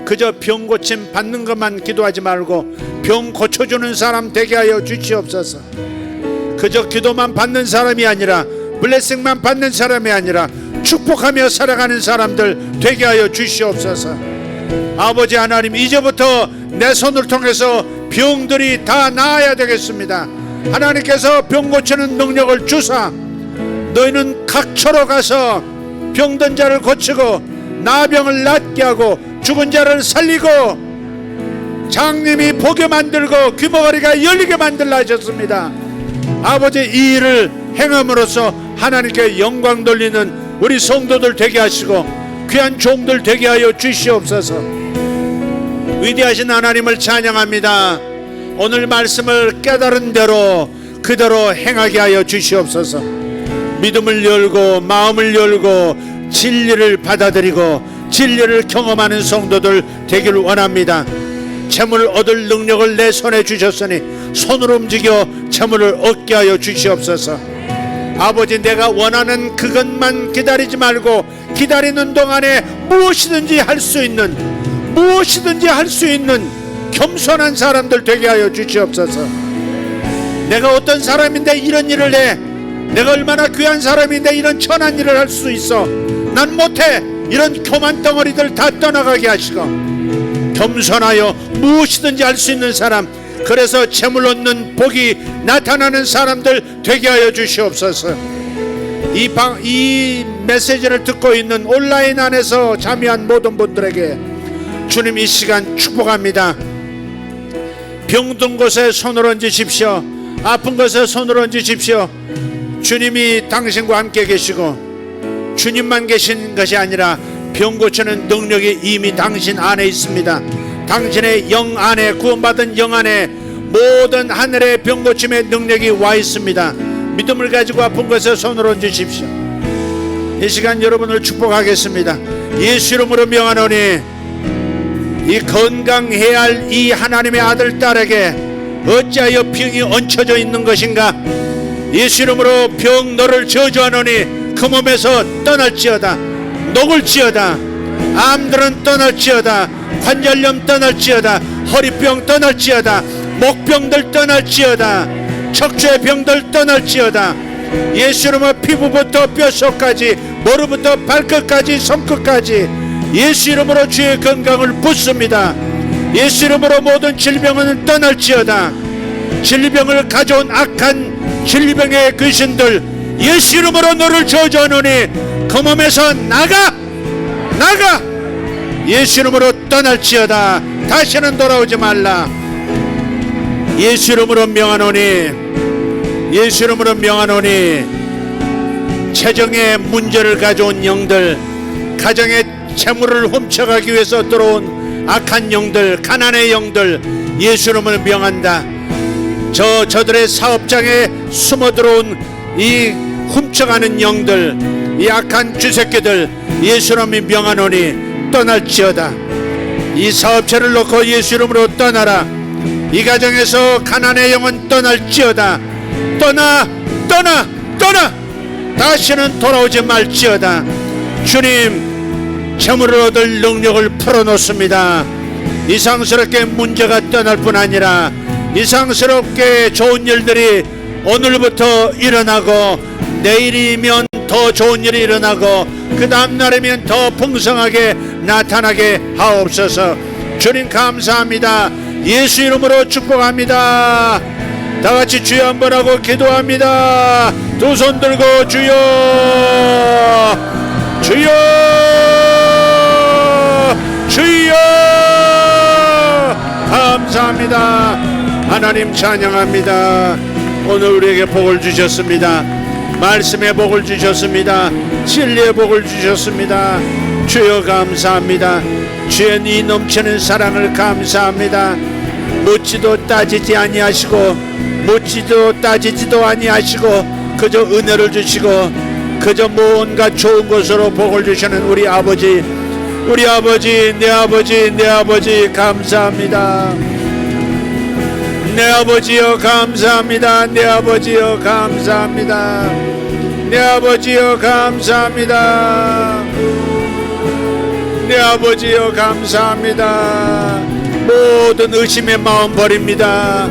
그저 병 고침 받는 것만 기도하지 말고 병 고쳐주는 사람 되게 하여 주시옵소서. 그저 기도만 받는 사람이 아니라 블레싱만 받는 사람이 아니라 축복하며 살아가는 사람들 되게 하여 주시옵소서. 아버지 하나님, 이제부터 내 손을 통해서 병들이 다 나아야 되겠습니다. 하나님께서 병 고치는 능력을 주사 너희는 각처로 가서 병든 자를 고치고 나병을 낫게 하고 죽은 자를 살리고 장님이 보게 만들고 귀머거리가 열리게 만들라 하셨습니다. 아버지, 이 일을 행함으로써 하나님께 영광 돌리는 우리 성도들 되게 하시고 귀한 종들 되게 하여 주시옵소서. 위대하신 하나님을 찬양합니다. 오늘 말씀을 깨달은 대로 그대로 행하게 하여 주시옵소서. 믿음을 열고 마음을 열고 진리를 받아들이고 진리를 경험하는 성도들 되기를 원합니다. 재물 얻을 능력을 내 손에 주셨으니 손으로 움직여 재물을 얻게 하여 주시옵소서. 아버지, 내가 원하는 그것만 기다리지 말고 기다리는 동안에 무엇이든지 할 수 있는 겸손한 사람들 되게 하여 주시옵소서. 내가 어떤 사람인데 이런 일을 해, 내가 얼마나 귀한 사람인데 이런 천한 일을 할 수 있어, 난 못해, 이런 교만 덩어리들 다 떠나가게 하시고 겸손하여 무엇이든지 할 수 있는 사람, 그래서 재물 얻는 복이 나타나는 사람들 되게 하여 주시옵소서. 이 메시지를 듣고 있는 온라인 안에서 참여한 모든 분들에게 주님 이 시간 축복합니다. 병든 곳에 손을 얹으십시오. 아픈 곳에 손을 얹으십시오. 주님이 당신과 함께 계시고 주님만 계신 것이 아니라 병 고치는 능력이 이미 당신 안에 있습니다. 당신의 영 안에, 구원받은 영 안에 모든 하늘의 병 고침의 능력이 와 있습니다. 믿음을 가지고 아픈 곳에 손을 얹으십시오. 이 시간 여러분을 축복하겠습니다. 예수 이름으로 명하노니 이 건강해야 할 이 하나님의 아들 딸에게 어찌하여 병이 얹혀져 있는 것인가? 예수 이름으로 병 너를 저주하노니 그 몸에서 떠날지어다. 녹을지어다. 암들은 떠날지어다. 관절염 떠날지어다. 허리병 떠날지어다. 목병들 떠날지어다. 척추의 병들 떠날지어다. 예수 이름으로 피부부터 뼛속까지, 머리부터 발끝까지, 손끝까지 예수 이름으로 주의 건강을 붓습니다. 예수 이름으로 모든 질병은 떠날지어다. 질병을 가져온 악한 질병의 귀신들 예수 이름으로 너를 저주하노니 그 몸에서 나가! 예수 이름으로 떠날지어다. 다시는 돌아오지 말라. 예수 이름으로 명하노니, 예수 이름으로 명하노니 재정에 문제를 가져온 영들, 가정의 재물을 훔쳐가기 위해서 들어온 악한 영들, 가난의 영들 예수 이름으로 명한다. 저들의 사업장에 숨어 들어온 이 훔쳐가는 영들, 이 악한 쥐새끼들 예수 이름으로 명하노니 떠날지어다. 이 사업체를 놓고 예수 이름으로 떠나라. 이 가정에서 가난의 영은 떠날지어다. 떠나 다시는 돌아오지 말지어다. 주님, 재물을 얻을 능력을 풀어놓습니다. 이상스럽게 문제가 떠날 뿐 아니라 이상스럽게 좋은 일들이 오늘부터 일어나고, 내일이면 더 좋은 일이 일어나고, 그 다음날이면 더 풍성하게 나타나게 하옵소서. 주님 감사합니다. 예수 이름으로 축복합니다. 다같이 주여 한번 하고 기도합니다. 두 손 들고 주여 감사합니다. 하나님 찬양합니다. 오늘 우리에게 복을 주셨습니다. 말씀의 복을 주셨습니다. 진리의 복을 주셨습니다. 주여 감사합니다. 주의 이 넘치는 사랑을 감사합니다. 묻지도 따지지 아니하시고, 묻지도 따지지도 아니하시고, 그저 은혜를 주시고 그저 뭔가 좋은 것으로 복을 주시는 우리 아버지, 내 아버지 감사합니다. 내 아버지여 감사합니다. 내 아버지여 감사합니다. 내 아버지여 감사합니다. 내 아버지여 감사합니다. 모든 의심의 마음 버립니다.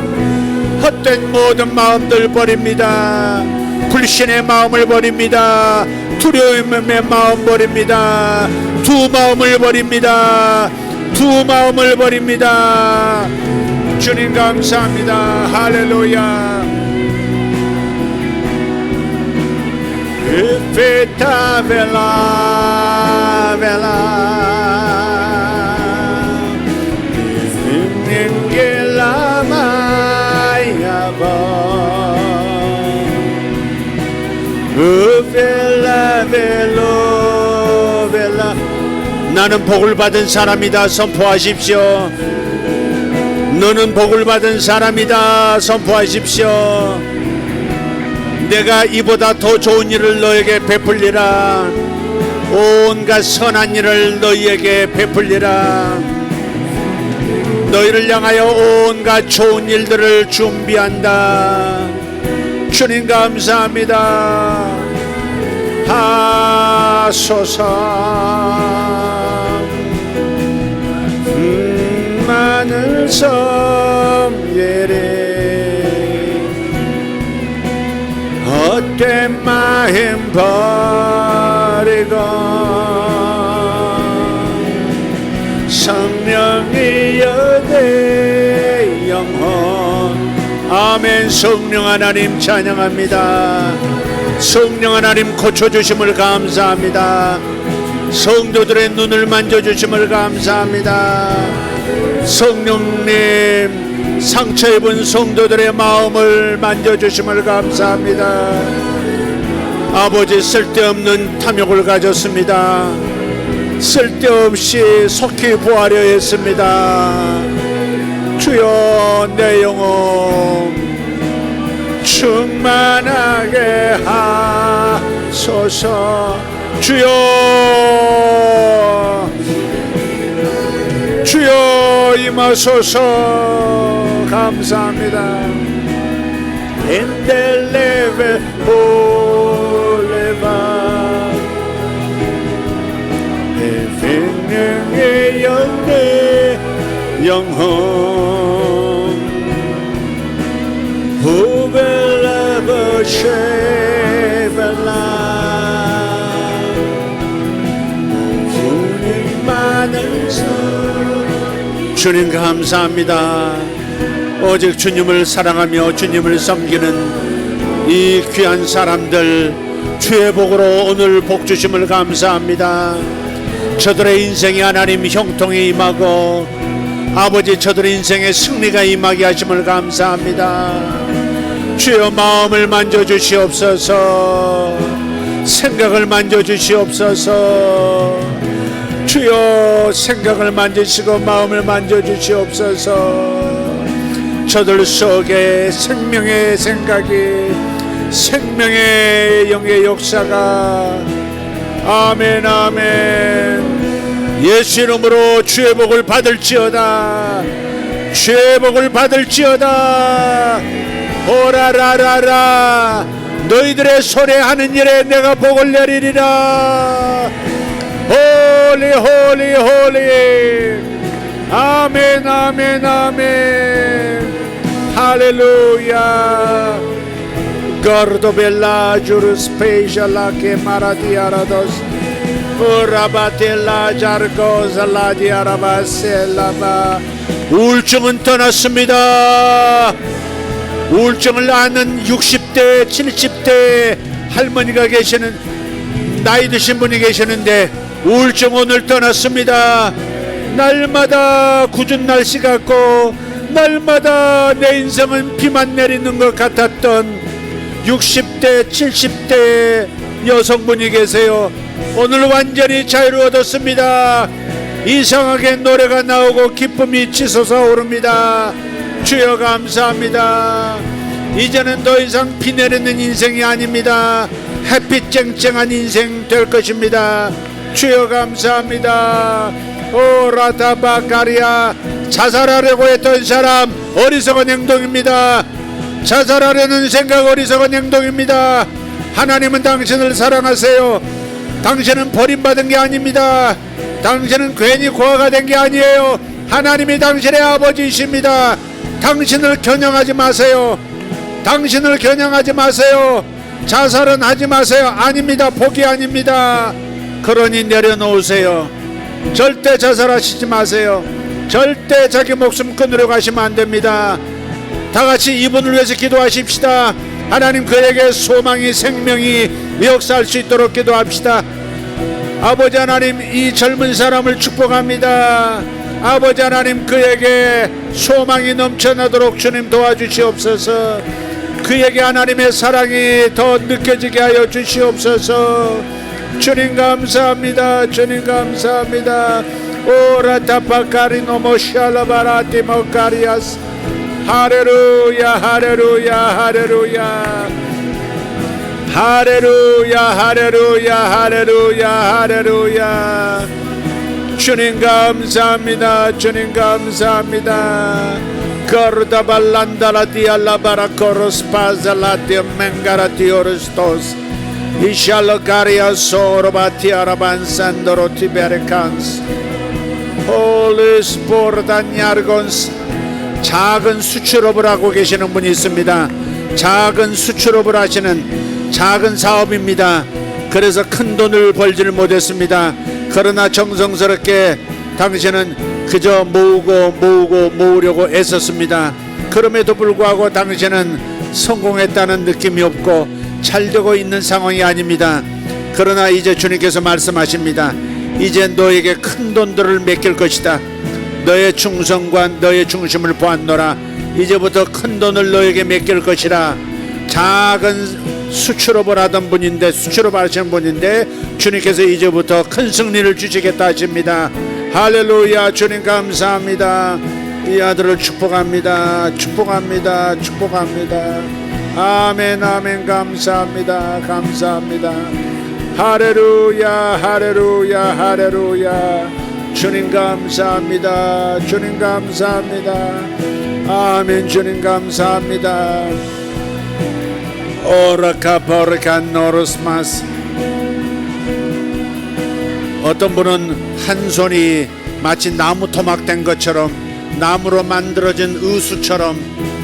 헛된 모든 마음들 버립니다. 불신의 마음을 버립니다. 두려움의 마음 버립니다. 두 마음을 버립니다. 주님 감사합니다. 할렐루야. Feta vela Ningela maya ba vela 나는 복을 받은 사람이다 선포하십시오. 너는 복을 받은 사람이다 선포하십시오. 내가 이보다 더 좋은 일을 너에게 베풀리라. 온갖 선한 일을 너희에게 베풀리라. 너희를 향하여 온갖 좋은 일들을 준비한다. 주님 감사합니다. 하소서. 많은 섬 예리 헛된 마음 버리고 성령의 여대 영혼. 아멘. 성령 하나님 찬양합니다. 성령 하나님 고쳐주심을 감사합니다. 성도들의 눈을 만져주심을 감사합니다. 성령님 상처 입은 성도들의 마음을 만져주심을 감사합니다. 아버지 쓸데없는 탐욕을 가졌습니다. 쓸데없이 속히 부하려 했습니다. 주여 내 영혼 충만하게 하소서. 주여 주여 임하소서. 감사합니다. 엔델레베 볼레바 생명의 영내 영혼 후벨라버 쉐벨라 주님 많은 주님 감사합니다. 오직 주님을 사랑하며 주님을 섬기는 이 귀한 사람들 주의 복으로 오늘 복 주심을 감사합니다. 저들의 인생에 하나님 형통이 임하고 아버지 저들의 인생에 승리가 임하게 하심을 감사합니다. 주여 마음을 만져주시옵소서. 생각을 만져주시옵소서. 주여 생각을 만지시고 마음을 만져주시옵소서. 저들 속에 생명의 생각이 생명의 영의 역사가 아멘 아멘. 예수 이름으로 주의 복을 받을지어다. 주의 복을 받을지어다. 오라라라라. 너희들의 소리하는 일에 내가 복을 내리리라. 홀리 홀리 홀리. 아멘 아멘 아멘. 할렐루야. Gordobella Giuruspeciala che maradiarados Urabatella Jargosa la diarabasellaba. 우울증은 떠났습니다. 우울증을 앓는 60대 70대 할머니가 계시는 나이 드신 분이 계시는데 우울증 오늘 떠났습니다. 날마다 굳은 날씨 같고 날마다 내 인생은 비만 내리는 것 같았던 60대 70대 여성분이 계세요. 오늘 완전히 자유를 얻었습니다. 이상하게 노래가 나오고 기쁨이 치솟아 오릅니다. 주여 감사합니다. 이제는 더 이상 비 내리는 인생이 아닙니다. 햇빛 쨍쨍한 인생 될 것입니다. 주여 감사합니다. 오라타바카리아. 자살하려고 했던 사람 어리석은 행동입니다. 자살하려는 생각 어리석은 행동입니다. 하나님은 당신을 사랑하세요. 당신은 버림받은 게 아닙니다. 당신은 괜히 고아가 된 게 아니에요. 하나님이 당신의 아버지이십니다. 당신을 겨냥하지 마세요. 당신을 겨냥하지 마세요. 자살은 하지 마세요. 아닙니다. 복이 아닙니다. 그러니 내려놓으세요. 절대 자살하시지 마세요. 절대 자기 목숨 끊으려 가시면 안 됩니다. 다 같이 이분을 위해서 기도하십시다. 하나님 그에게 소망이 생명이 역사할 수 있도록 기도합시다. 아버지 하나님 이 젊은 사람을 축복합니다. 아버지 하나님 그에게 소망이 넘쳐나도록 주님 도와주시옵소서. 그에게 하나님의 사랑이 더 느껴지게 하여 주시옵소서. 주님 감사합니다. 주님 감사합니다. 오라타파카리노모샬라바라티모카리아스. 할렐루야 할렐루야 할렐루야 할렐루야 할렐루야 할렐루야 할렐루야. 주님 감사합니다. 주님 감사합니다. Corda ballandala di alabara coros pazala di mengara di oristos. Ishalogaria sorobati arabansandoro tiberekans. Holy Spirit anyargons. 작은 수출업을 하고 계시는 분이 있습니다. 작은 수출업을 하시는 작은 사업입니다. 그래서 큰 돈을 벌지를 못했습니다. 그러나 정성스럽게 당신은 그저 모으려고 애썼습니다. 그럼에도 불구하고 당신은 성공했다는 느낌이 없고 잘되고 있는 상황이 아닙니다. 그러나 이제 주님께서 말씀하십니다. 이제 너에게 큰 돈들을 맡길 것이다. 너의 충성과 너의 중심을 보았노라. 이제부터 큰 돈을 너에게 맡길 것이라. 작은 수출업을 하던 분인데, 수출업 하시는 분인데 주님께서 이제부터 큰 승리를 주시겠다 하십니다. 할렐루야. 주님 감사합니다. 이 아들을 축복합니다. 축복합니다. 축복합니다. 아멘 아멘. 감사합니다. 감사합니다. 할렐루야 할렐루야 할렐루야. 주님 감사합니다. 주님 감사합니다. 아멘. 주님 감사합니다. 오라카포르카 노르스마스. 어떤 분은 한 손이 마치 나무 토막 된 것처럼, 나무로 만들어진 의수처럼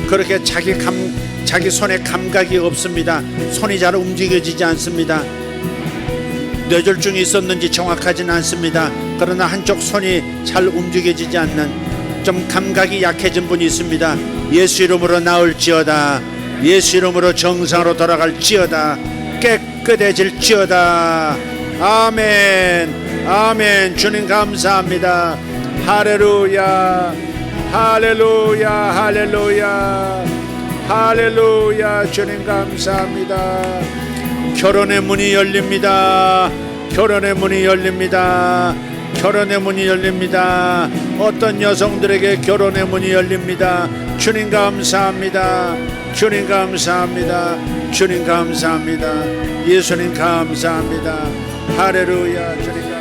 그렇게 자기 손에 감각이 없습니다. 손이 잘 움직여지지 않습니다. 뇌졸중이 있었는지 정확하진 않습니다. 그러나 한쪽 손이 잘 움직여지지 않는 좀 감각이 약해진 분이 있습니다. 예수 이름으로 나을지어다. 예수 이름으로 정상으로 돌아갈지어다. 깨끗해질지어다. 아멘 아멘. 주님 감사합니다. 할렐루야 할렐루야 할렐루야 할렐루야. 주님 감사합니다. 결혼의 문이 열립니다. 결혼의 문이 열립니다. 결혼의 문이 열립니다. 어떤 여성들에게 결혼의 문이 열립니다. 주님 감사합니다. 주님 감사합니다. 주님 감사합니다. 예수님 감사합니다. 할렐루야. 주님 감사합니다.